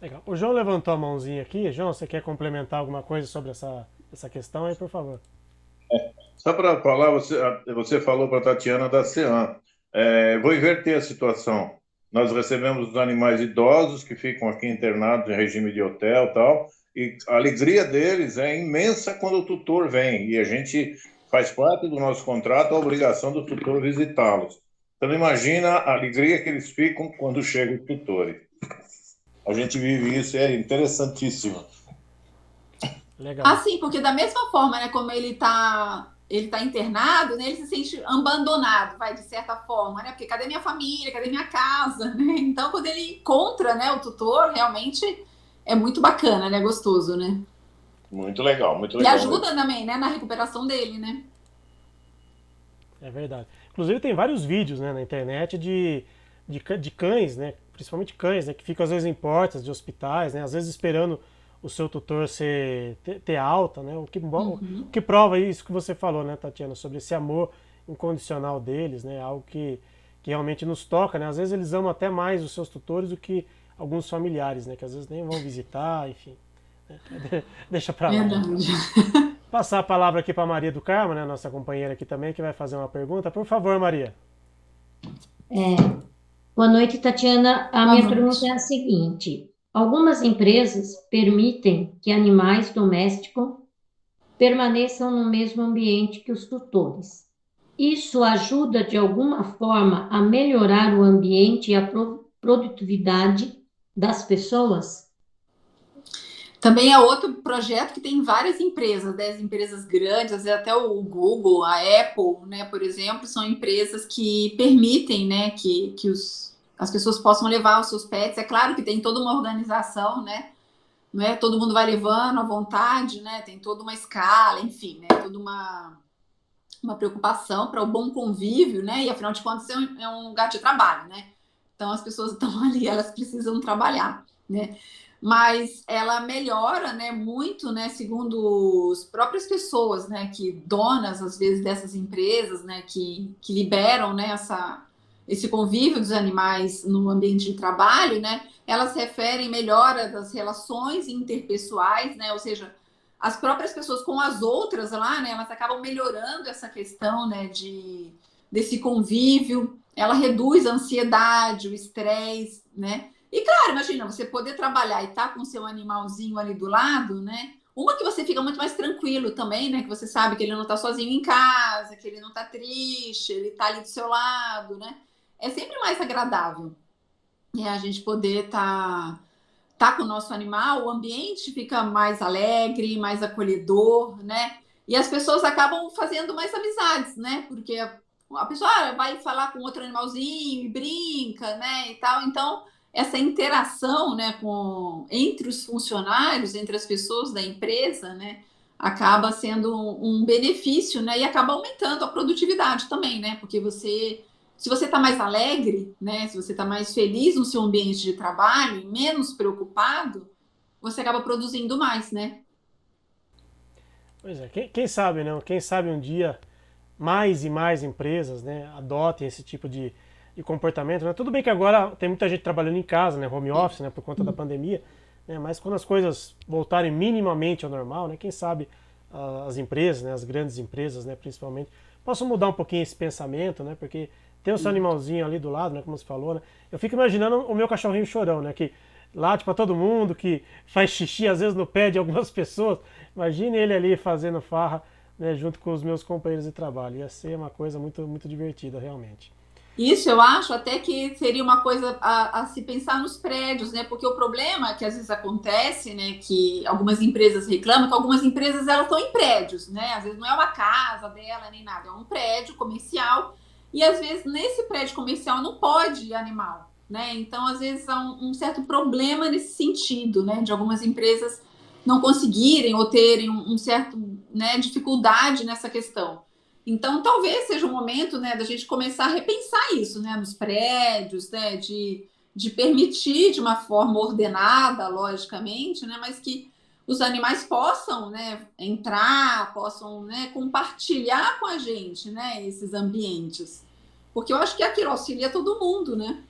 Legal. O João levantou a mãozinha aqui. João, você quer complementar alguma coisa sobre essa questão aí, por favor? Só para falar, você falou para a Tatiana da CEAM. Vou inverter a situação. Nós recebemos os animais idosos que ficam aqui internados em regime de hotel e tal, e a alegria deles é imensa quando o tutor vem, e a gente faz parte do nosso contrato a obrigação do tutor visitá-los. Então, imagina a alegria que eles ficam quando chegam os tutores. A gente vive isso, é interessantíssimo. Legal. Assim, porque da mesma forma, né, como ele tá internado, né, ele se sente abandonado, vai, de certa forma, né? Porque cadê minha família, cadê minha casa, né? Então, quando ele encontra, né, o tutor, realmente é muito bacana, né? Gostoso, né? Muito legal, muito legal. E ajuda também, né, na recuperação dele, né? É verdade. Inclusive tem vários vídeos, né, na internet de cães, né, principalmente cães, né, que ficam às vezes em portas de hospitais, né, às vezes esperando o seu tutor ter alta, né, o que prova isso que você falou, né, Tatiana, sobre esse amor incondicional deles, né, algo que realmente nos toca, né, às vezes eles amam até mais os seus tutores do que alguns familiares, né, que às vezes nem vão visitar, enfim, né, deixa pra lá. Verdade. Passar a palavra aqui para Maria do Carmo, né, nossa companheira aqui também, que vai fazer uma pergunta. Por favor, Maria. Boa noite, Tatiana. A Boa minha noite. pergunta é a seguinte: algumas empresas permitem que animais domésticos permaneçam no mesmo ambiente que os tutores. Isso ajuda de alguma forma a melhorar o ambiente e a produtividade das pessoas? Também é outro projeto que tem várias empresas, 10 empresas grandes, às vezes até o Google, a Apple, né, por exemplo, são empresas que permitem, né, que as pessoas possam levar os seus pets. É claro que tem toda uma organização, né, não é todo mundo vai levando à vontade, né, tem toda uma escala, enfim, né, toda uma preocupação para o bom convívio, né, e afinal de contas é um lugar de trabalho, né, então as pessoas estão ali, elas precisam trabalhar, né, mas ela melhora, né, muito, né, segundo as próprias pessoas, né, que donas às vezes dessas empresas, né, que liberam, né, esse convívio dos animais no ambiente de trabalho, né, elas referem melhora das relações interpessoais, né, ou seja, as próprias pessoas com as outras lá, né, elas acabam melhorando essa questão, né, desse convívio, ela reduz a ansiedade, o estresse, né. E claro, imagina, você poder trabalhar e estar com o seu animalzinho ali do lado, né? Uma que você fica muito mais tranquilo também, né? Que você sabe que ele não está sozinho em casa, que ele não está triste, ele está ali do seu lado, né? É sempre mais agradável. E a gente poder tá com o nosso animal, o ambiente fica mais alegre, mais acolhedor, né? E as pessoas acabam fazendo mais amizades, né? Porque a pessoa vai falar com outro animalzinho e brinca, né? E tal, então essa interação, né, entre os funcionários, entre as pessoas da empresa, né, acaba sendo um benefício, né, e acaba aumentando a produtividade também, né, porque se você está mais alegre, né, se você está mais feliz no seu ambiente de trabalho, menos preocupado, você acaba produzindo mais, né? Pois é, quem sabe, não? Quem sabe um dia mais e mais empresas, né, adotem esse tipo de comportamento, né? Tudo bem que agora tem muita gente trabalhando em casa, né, home office, né, por conta da pandemia, né, mas quando as coisas voltarem minimamente ao normal, né, quem sabe as empresas, né, as grandes empresas, né, principalmente, possam mudar um pouquinho esse pensamento, né, porque tem o seu animalzinho ali do lado, né, como você falou, né, eu fico imaginando o meu cachorrinho chorão, né, que late para todo mundo, que faz xixi às vezes no pé de algumas pessoas, imagine ele ali fazendo farra, né, junto com os meus companheiros de trabalho, ia ser uma coisa muito, muito divertida, realmente. Isso eu acho até que seria uma coisa a se pensar nos prédios, né? Porque o problema que às vezes acontece, né? Que algumas empresas reclamam, que algumas empresas elas estão em prédios, né? Às vezes não é uma casa dela nem nada, é um prédio comercial e às vezes nesse prédio comercial não pode animal, né? Então às vezes há um certo problema nesse sentido, né? De algumas empresas não conseguirem ou terem um certo, né, dificuldade nessa questão. Então, talvez seja o momento, né, da gente começar a repensar isso, né, nos prédios, né, de permitir de uma forma ordenada, logicamente, né, mas que os animais possam, né, entrar, possam, né, compartilhar com a gente, né, esses ambientes. Porque eu acho que aquilo auxilia todo mundo, né?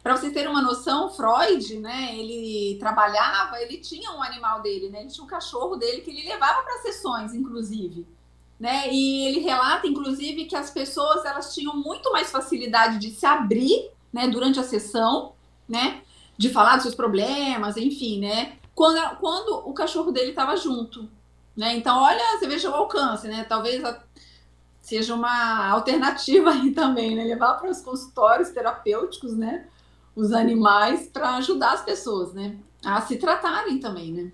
Para vocês terem uma noção, Freud, né, ele trabalhava, ele tinha um animal dele, né, ele tinha um cachorro dele que ele levava para sessões, inclusive. Né? E ele relata, inclusive, que as pessoas elas tinham muito mais facilidade de se abrir, né, durante a sessão, né, de falar dos seus problemas, enfim, né, quando o cachorro dele estava junto, né? Então, olha, você veja o alcance, né? Talvez seja uma alternativa aí também, né? Levar para os consultórios terapêuticos, né, os animais para ajudar as pessoas, né, a se tratarem também, né?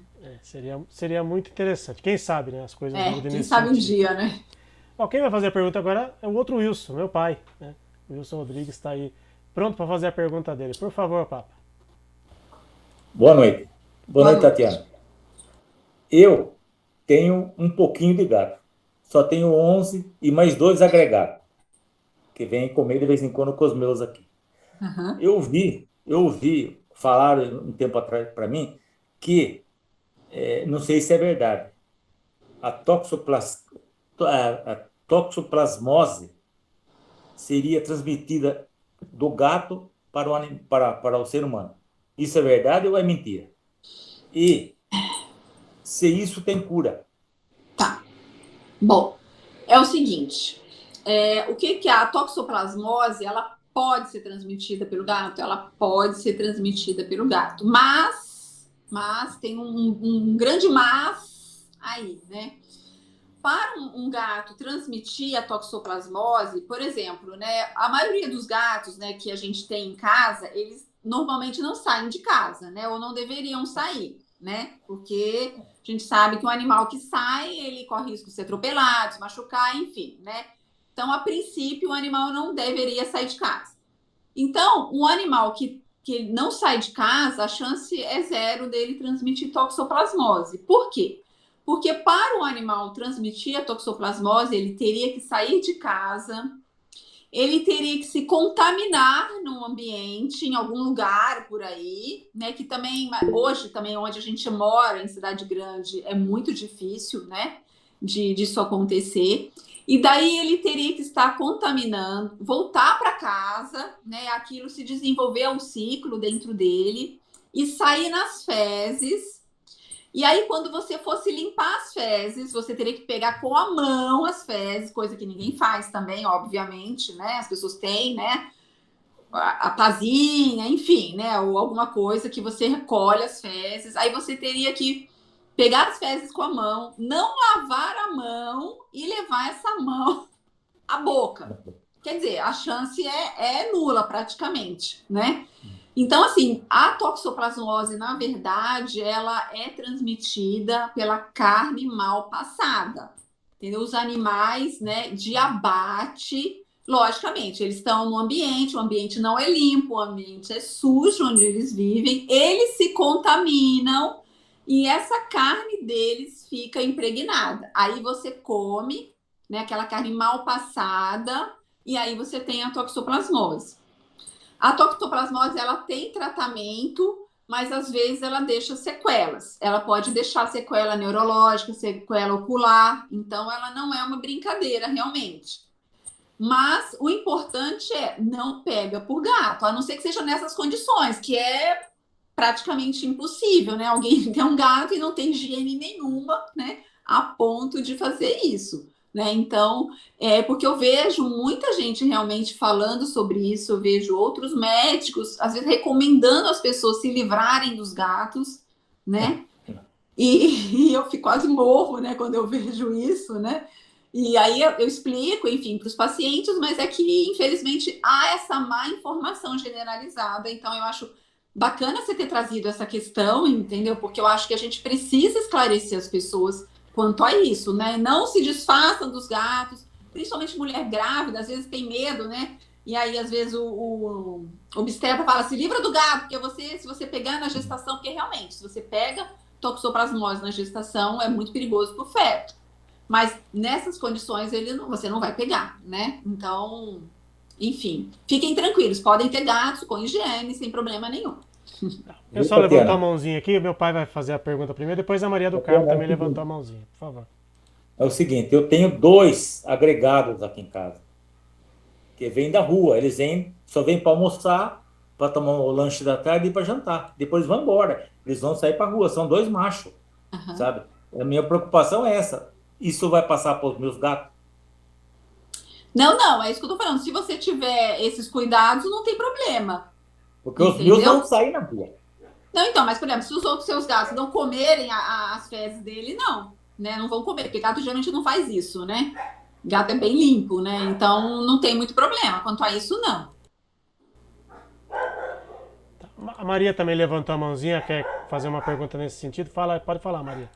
Seria muito interessante. Quem sabe, né? As coisas mudem quem nesse sabe sentido. um dia, né? Bom, quem vai fazer a pergunta agora é o outro Wilson, meu pai, né? O Wilson Rodrigues está aí pronto para fazer a pergunta dele. Por favor, Papa. Boa noite. Boa noite, noite. Tatiana. Eu tenho um pouquinho de gato. Só tenho 11 e mais 2 agregados. que vem comer de vez em quando com os meus aqui. Aham. Eu ouvi falar um tempo atrás para mim que, não sei se é verdade, a toxoplasmose seria transmitida do gato para o ser humano. Isso é verdade ou é mentira? E se isso tem cura? Tá. Bom, é o seguinte, o que é a toxoplasmose? Ela pode ser transmitida pelo gato? Ela pode ser transmitida pelo gato, mas tem um grande mas aí, né? Para um gato transmitir a toxoplasmose, por exemplo, né, a maioria dos gatos, né, que a gente tem em casa, eles normalmente não saem de casa, né, ou não deveriam sair, né, porque a gente sabe que um animal que sai, ele corre risco de ser atropelado, se machucar, enfim, né. Então, a princípio, o animal não deveria sair de casa. Então, um animal que não sai de casa, a chance é zero dele transmitir toxoplasmose. Por quê? Porque para o animal transmitir a toxoplasmose, ele teria que sair de casa, ele teria que se contaminar num ambiente, em algum lugar por aí, né? Que também, hoje, também onde a gente mora, em cidade grande, é muito difícil, né? Disso acontecer. E daí ele teria que estar contaminando, voltar para casa, né? Aquilo se desenvolver um ciclo dentro dele e sair nas fezes. E aí, quando você fosse limpar as fezes, você teria que pegar com a mão as fezes, coisa que ninguém faz também, obviamente, né? As pessoas têm, né? A pazinha, enfim, né? Ou alguma coisa que você recolhe as fezes. Aí você teria que pegar as fezes com a mão, não lavar a mão e levar essa mão à boca. Quer dizer, a chance é nula praticamente, né? Então, assim, a toxoplasmose, na verdade, ela é transmitida pela carne mal passada, entendeu? Os animais, né, de abate, logicamente, eles estão no ambiente, o ambiente não é limpo, o ambiente é sujo onde eles vivem, eles se contaminam e essa carne deles fica impregnada. Aí você come, né, aquela carne mal passada e aí você tem a toxoplasmose. A toxoplasmose, ela tem tratamento, mas às vezes ela deixa sequelas. Ela pode deixar sequela neurológica, sequela ocular, então ela não é uma brincadeira realmente. Mas o importante é não pega por gato, a não ser que seja nessas condições, que é praticamente impossível, né? Alguém tem um gato e não tem higiene nenhuma, né? A ponto de fazer isso. Né? Então, porque eu vejo muita gente realmente falando sobre isso, eu vejo outros médicos, às vezes, recomendando as pessoas se livrarem dos gatos, né? E eu fico quase morro, né, quando eu vejo isso, né? E aí eu explico, enfim, para os pacientes, mas é que, infelizmente, há essa má informação generalizada, então eu acho bacana você ter trazido essa questão, entendeu? Porque eu acho que a gente precisa esclarecer as pessoas quanto a isso, né? Não se desfaçam dos gatos, principalmente mulher grávida, às vezes tem medo, né? E aí, às vezes, o obstetra fala, se livra do gato, porque se você pegar na gestação, porque realmente, se você pega toxoplasmose na gestação, é muito perigoso para o feto. Mas nessas condições, você não vai pegar, né? Então, enfim, fiquem tranquilos, podem ter gatos com higiene, sem problema nenhum. O pessoal levantou a mãozinha aqui, meu pai vai fazer a pergunta primeiro, depois a Maria do Carmo também levantou a mãozinha, por favor. É o seguinte, eu tenho 2 agregados aqui em casa, que vêm da rua, eles só vêm para almoçar, para tomar o lanche da tarde e para jantar, depois vão embora, eles vão sair para a rua, são 2 machos, sabe? A minha preocupação é essa, isso vai passar para os meus gatos? Não, é isso que eu tô falando, se você tiver esses cuidados, não tem problema. Porque os meus vão sair na rua. Não, então, mas, por exemplo, se os outros seus gatos não comerem as fezes dele, não, né? Não vão comer, porque gato geralmente não faz isso, né? Gato é bem limpo, né? Então, não tem muito problema. Quanto a isso, não. A Maria também levantou a mãozinha, quer fazer uma pergunta nesse sentido? Pode falar, Maria.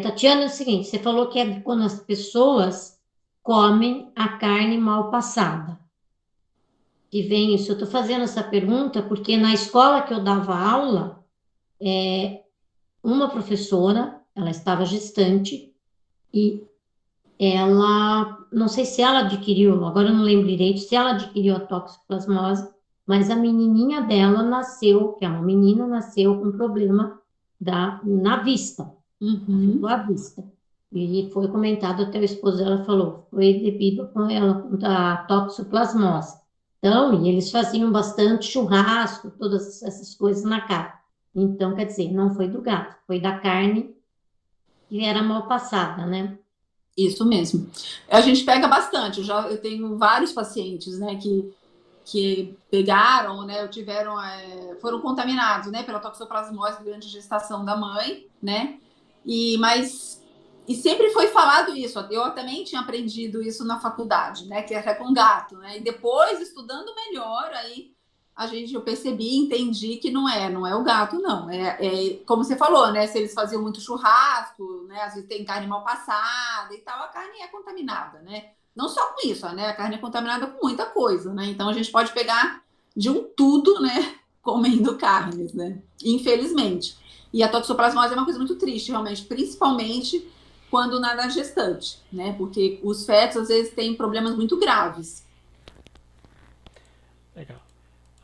Tatiana, é o seguinte, você falou que é quando as pessoas comem a carne mal passada. Que vem isso. Eu estou fazendo essa pergunta porque na escola que eu dava aula, uma professora, ela estava gestante e ela, não sei se ela adquiriu, agora eu não lembro direito, se ela adquiriu a toxoplasmose, mas a menininha dela nasceu, que é uma menina, nasceu com problema na vista, afetou a vista. E foi comentado, até o esposo dela falou, foi devido com ela, a toxoplasmose. Então, e eles faziam bastante churrasco, todas essas coisas na casa. Então, quer dizer, não foi do gato, foi da carne que era mal passada, né? Isso mesmo. A gente pega bastante. Eu tenho vários pacientes, né, que pegaram, né, foram contaminados, né, pela toxoplasmose durante a gestação da mãe, né? E sempre foi falado isso. Eu também tinha aprendido isso na faculdade, né, que era com gato, né? E depois, estudando melhor, aí eu percebi, entendi que não é o gato, não. Como você falou, né? Se eles faziam muito churrasco, né? Às vezes tem carne mal passada e tal, a carne é contaminada, né? Não só com isso, né? A carne é contaminada com muita coisa, né? Então a gente pode pegar de um tudo, né? Comendo carnes, né? Infelizmente. E a toxoplasmose é uma coisa muito triste, realmente, principalmente quando na gestante, né? Porque os fetos às vezes têm problemas muito graves. Legal.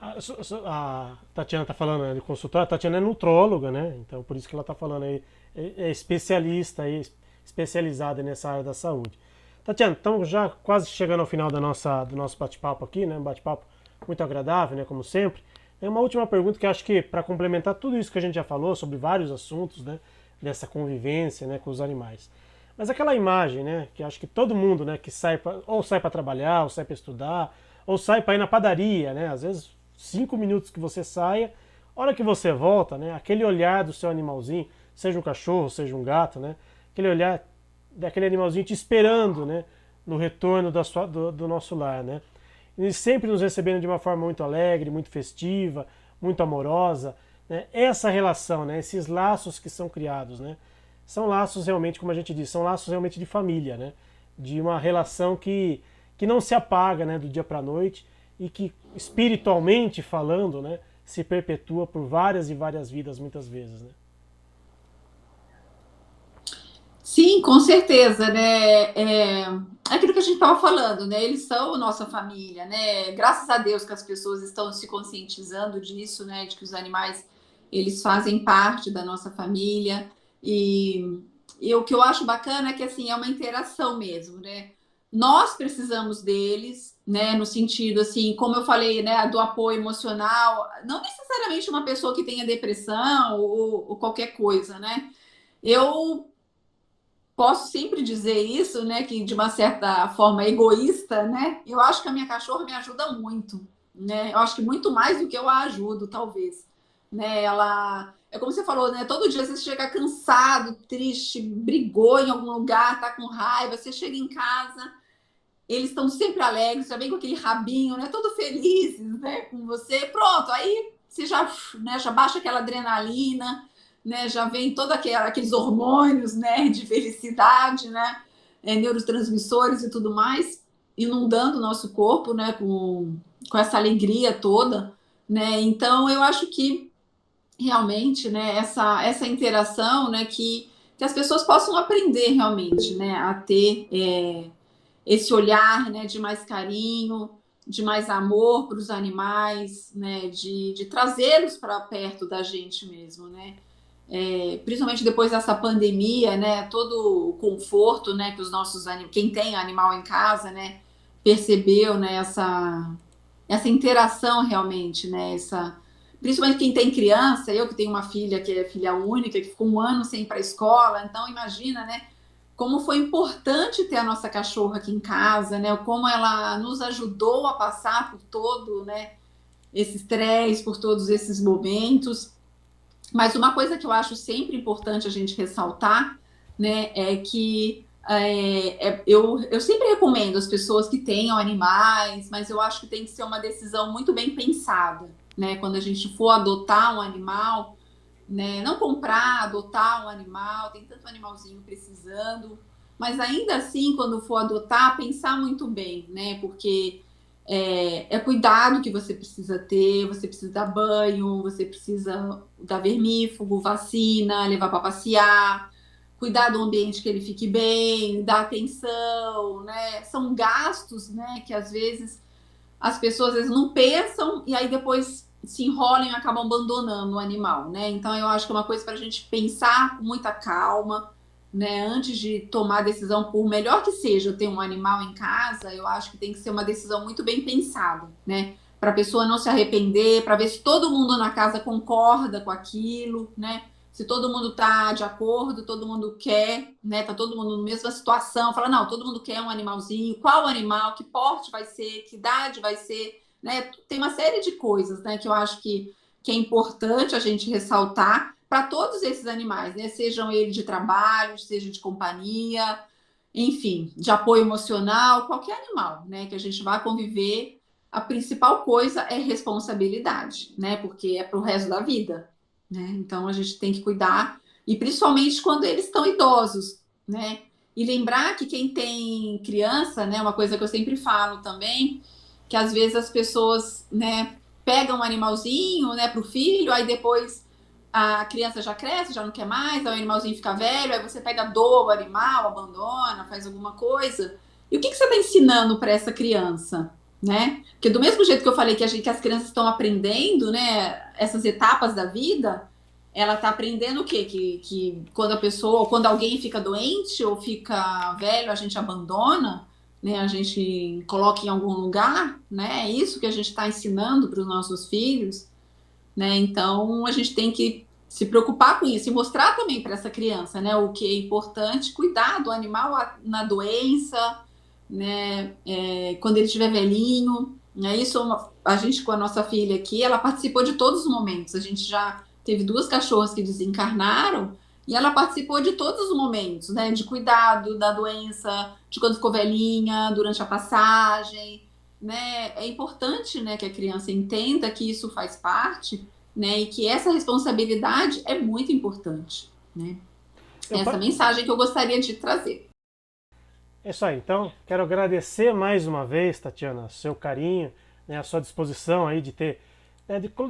A Tatiana está falando de consultório, a Tatiana é nutróloga, né? Então por isso que ela está falando aí, é especialista aí, especializada nessa área da saúde. Tatiana, estamos já quase chegando ao final do nosso bate-papo aqui, né? Um bate-papo muito agradável, né? Como sempre. Tem uma última pergunta que acho que para complementar tudo isso que a gente já falou sobre vários assuntos, né? Dessa convivência, né? Com os animais. Mas aquela imagem, né? Que acho que todo mundo, né? Que sai para trabalhar, ou sai para estudar, ou sai para ir na padaria, né? Às vezes 5 minutos que você saia, a hora que você volta, né? Aquele olhar do seu animalzinho, seja um cachorro, seja um gato, né? Aquele olhar daquele animalzinho te esperando, né? No retorno do nosso lar, né? E sempre nos recebendo de uma forma muito alegre, muito festiva, muito amorosa, né? Essa relação, né? Esses laços que são criados, né? São laços realmente, como a gente diz, são laços realmente de família, né? De uma relação que não se apaga, né? Do dia para a noite e que, espiritualmente falando, né? Se perpetua por várias e várias vidas, muitas vezes, né? Sim, com certeza, né? É aquilo que a gente estava falando, né? Eles são nossa família, né? Graças a Deus que as pessoas estão se conscientizando disso, né? De que os animais, eles fazem parte da nossa família. E o que eu acho bacana é que, assim, é uma interação mesmo, né? Nós precisamos deles, né? No sentido, assim, como eu falei, né? Do apoio emocional. Não necessariamente uma pessoa que tenha depressão ou qualquer coisa, né? Eu posso sempre dizer isso, né, que de uma certa forma egoísta, né, eu acho que a minha cachorra me ajuda muito, né, eu acho que muito mais do que eu a ajudo, talvez, né, ela, é como você falou, né, todo dia você chega cansado, triste, brigou em algum lugar, tá com raiva, você chega em casa, eles estão sempre alegres, já vem com aquele rabinho, né, todo felizes, né, com você, pronto, aí você já, né, já baixa aquela adrenalina, né, já vem todos aqueles hormônios, né, de felicidade, né, neurotransmissores e tudo mais, inundando o nosso corpo, né, com essa alegria toda, né, então eu acho que realmente, né, essa interação, né, que as pessoas possam aprender realmente, né, a ter esse olhar, né, de mais carinho, de mais amor para os animais, né, de trazê-los para perto da gente mesmo, né. Principalmente depois dessa pandemia, né, todo o conforto, né, que os nossos quem tem animal em casa, né, percebeu, né, essa interação realmente, né, principalmente quem tem criança, eu que tenho uma filha que é filha única, que ficou 1 ano sem ir para a escola, então imagina, né, como foi importante ter a nossa cachorra aqui em casa, né, como ela nos ajudou a passar por todo, né, esse estresse, por todos esses momentos. Mas uma coisa que eu acho sempre importante a gente ressaltar, né, é que eu sempre recomendo às pessoas que tenham animais, mas eu acho que tem que ser uma decisão muito bem pensada, né, quando a gente for adotar um animal, né, não comprar, adotar um animal, tem tanto animalzinho precisando, mas ainda assim, quando for adotar, pensar muito bem, né, porque cuidado que você precisa ter, você precisa dar banho, você precisa dar vermífugo, vacina, levar para passear, cuidar do ambiente que ele fique bem, dar atenção, né? São gastos, né, que às vezes as pessoas às vezes não pensam e aí depois se enrolam e acabam abandonando o animal, né? Então eu acho que é uma coisa para a gente pensar com muita calma, né? Antes de tomar a decisão, por melhor que seja ter um animal em casa, eu acho que tem que ser uma decisão muito bem pensada, né? Para a pessoa não se arrepender, para ver se todo mundo na casa concorda com aquilo, né? Se todo mundo está de acordo, todo mundo quer, né? Tá todo mundo na mesma situação, fala, não, todo mundo quer um animalzinho, qual animal, que porte vai ser, que idade vai ser, né? Tem uma série de coisas, né, que eu acho que é importante a gente ressaltar para todos esses animais, né? Sejam eles de trabalho, seja de companhia, enfim, de apoio emocional, qualquer animal, né, que a gente vá conviver, a principal coisa é responsabilidade, né? Porque é para o resto da vida, né? Então a gente tem que cuidar, e principalmente quando eles estão idosos, né? E lembrar que quem tem criança, né? Uma coisa que eu sempre falo também, que às vezes as pessoas, né, pegam um animalzinho, né, para o filho, aí depois a criança já cresce, já não quer mais, aí o animalzinho fica velho, aí você pega, doa o animal, abandona, faz alguma coisa. E o que você está ensinando para essa criança, né? Porque do mesmo jeito que eu falei que as crianças estão aprendendo, né, essas etapas da vida, ela está aprendendo o quê? Que quando a pessoa, ou quando alguém fica doente ou fica velho, a gente abandona, né? A gente coloca em algum lugar, né? É isso que a gente está ensinando para os nossos filhos, né? Então a gente tem que se preocupar com isso e mostrar também para essa criança, né, o que é importante, cuidar do animal na doença, né, quando ele estiver velhinho, né, isso a gente com a nossa filha aqui, ela participou de todos os momentos, a gente já teve 2 cachorras que desencarnaram e ela participou de todos os momentos, né, de cuidado da doença, de quando ficou velhinha, durante a passagem, né, é importante, né, que a criança entenda que isso faz parte, né, e que essa responsabilidade é muito importante, né? Essa mensagem que eu gostaria de trazer. É isso aí. Então, quero agradecer mais uma vez, Tatiana, seu carinho, né, a sua disposição aí de ter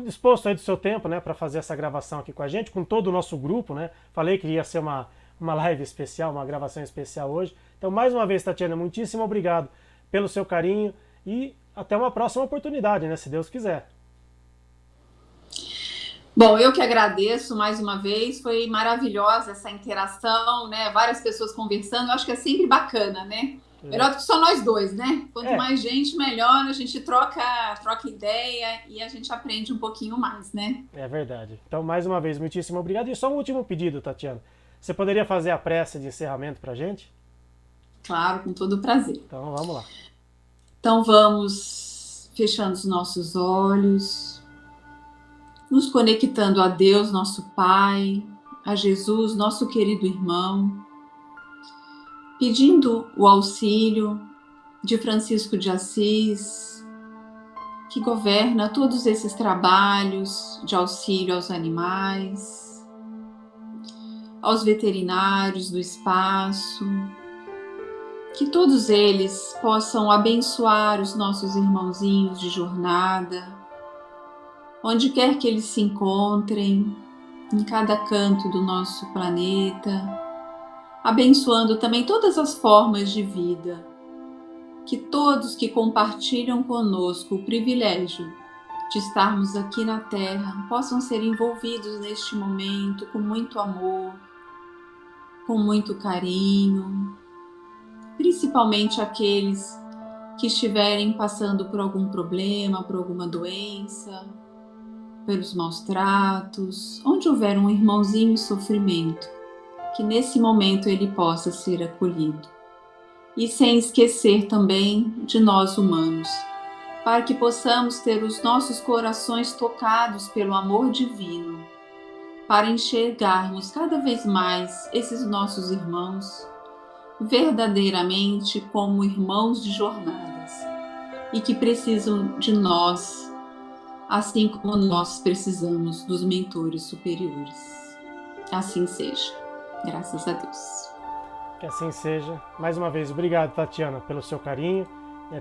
disposto aí do seu tempo, né, para fazer essa gravação aqui com a gente, com todo o nosso grupo, né? Falei que ia ser uma live especial, uma gravação especial hoje. Então, mais uma vez, Tatiana, muitíssimo obrigado pelo seu carinho e até uma próxima oportunidade, né, se Deus quiser. Bom, eu que agradeço mais uma vez, foi maravilhosa essa interação, né? Várias pessoas conversando, eu acho que é sempre bacana, né? Melhor do que só nós dois, né? Quanto mais gente, melhor, a gente troca ideia e a gente aprende um pouquinho mais, né? É verdade. Então, mais uma vez, muitíssimo obrigado. E só um último pedido, Tatiana. Você poderia fazer a prece de encerramento pra gente? Claro, com todo prazer. Então, vamos lá. Então, vamos fechando os nossos olhos, nos conectando a Deus, nosso Pai, a Jesus, nosso querido irmão, pedindo o auxílio de Francisco de Assis, que governa todos esses trabalhos de auxílio aos animais, aos veterinários do espaço, que todos eles possam abençoar os nossos irmãozinhos de jornada, onde quer que eles se encontrem, em cada canto do nosso planeta, abençoando também todas as formas de vida, que todos que compartilham conosco o privilégio de estarmos aqui na Terra possam ser envolvidos neste momento com muito amor, com muito carinho, principalmente aqueles que estiverem passando por algum problema, por alguma doença, pelos maus tratos, onde houver um irmãozinho em sofrimento, que nesse momento ele possa ser acolhido. E sem esquecer também de nós humanos, para que possamos ter os nossos corações tocados pelo amor divino, para enxergarmos cada vez mais esses nossos irmãos verdadeiramente como irmãos de jornadas e que precisam de nós, assim como nós precisamos dos mentores superiores. Assim seja. Graças a Deus. Que assim seja. Mais uma vez, obrigado, Tatiana, pelo seu carinho,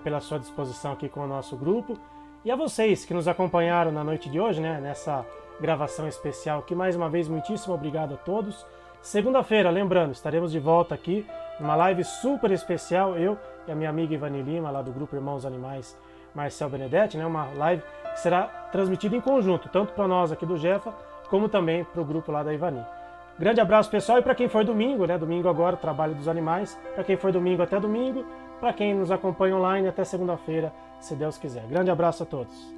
pela sua disposição aqui com o nosso grupo. E a vocês que nos acompanharam na noite de hoje, nessa gravação especial, que mais uma vez, muitíssimo obrigado a todos. Segunda-feira, lembrando, estaremos de volta aqui numa live super especial, eu e a minha amiga Ivani Lima, lá do Grupo Irmãos Animais Marcel Benedetti, né? Uma live que será transmitida em conjunto, tanto para nós aqui do Jefa, como também para o grupo lá da Ivani. Grande abraço, pessoal, e para quem for domingo, né? Domingo agora, Trabalho dos Animais, para quem for domingo até domingo, para quem nos acompanha online até segunda-feira, se Deus quiser. Grande abraço a todos.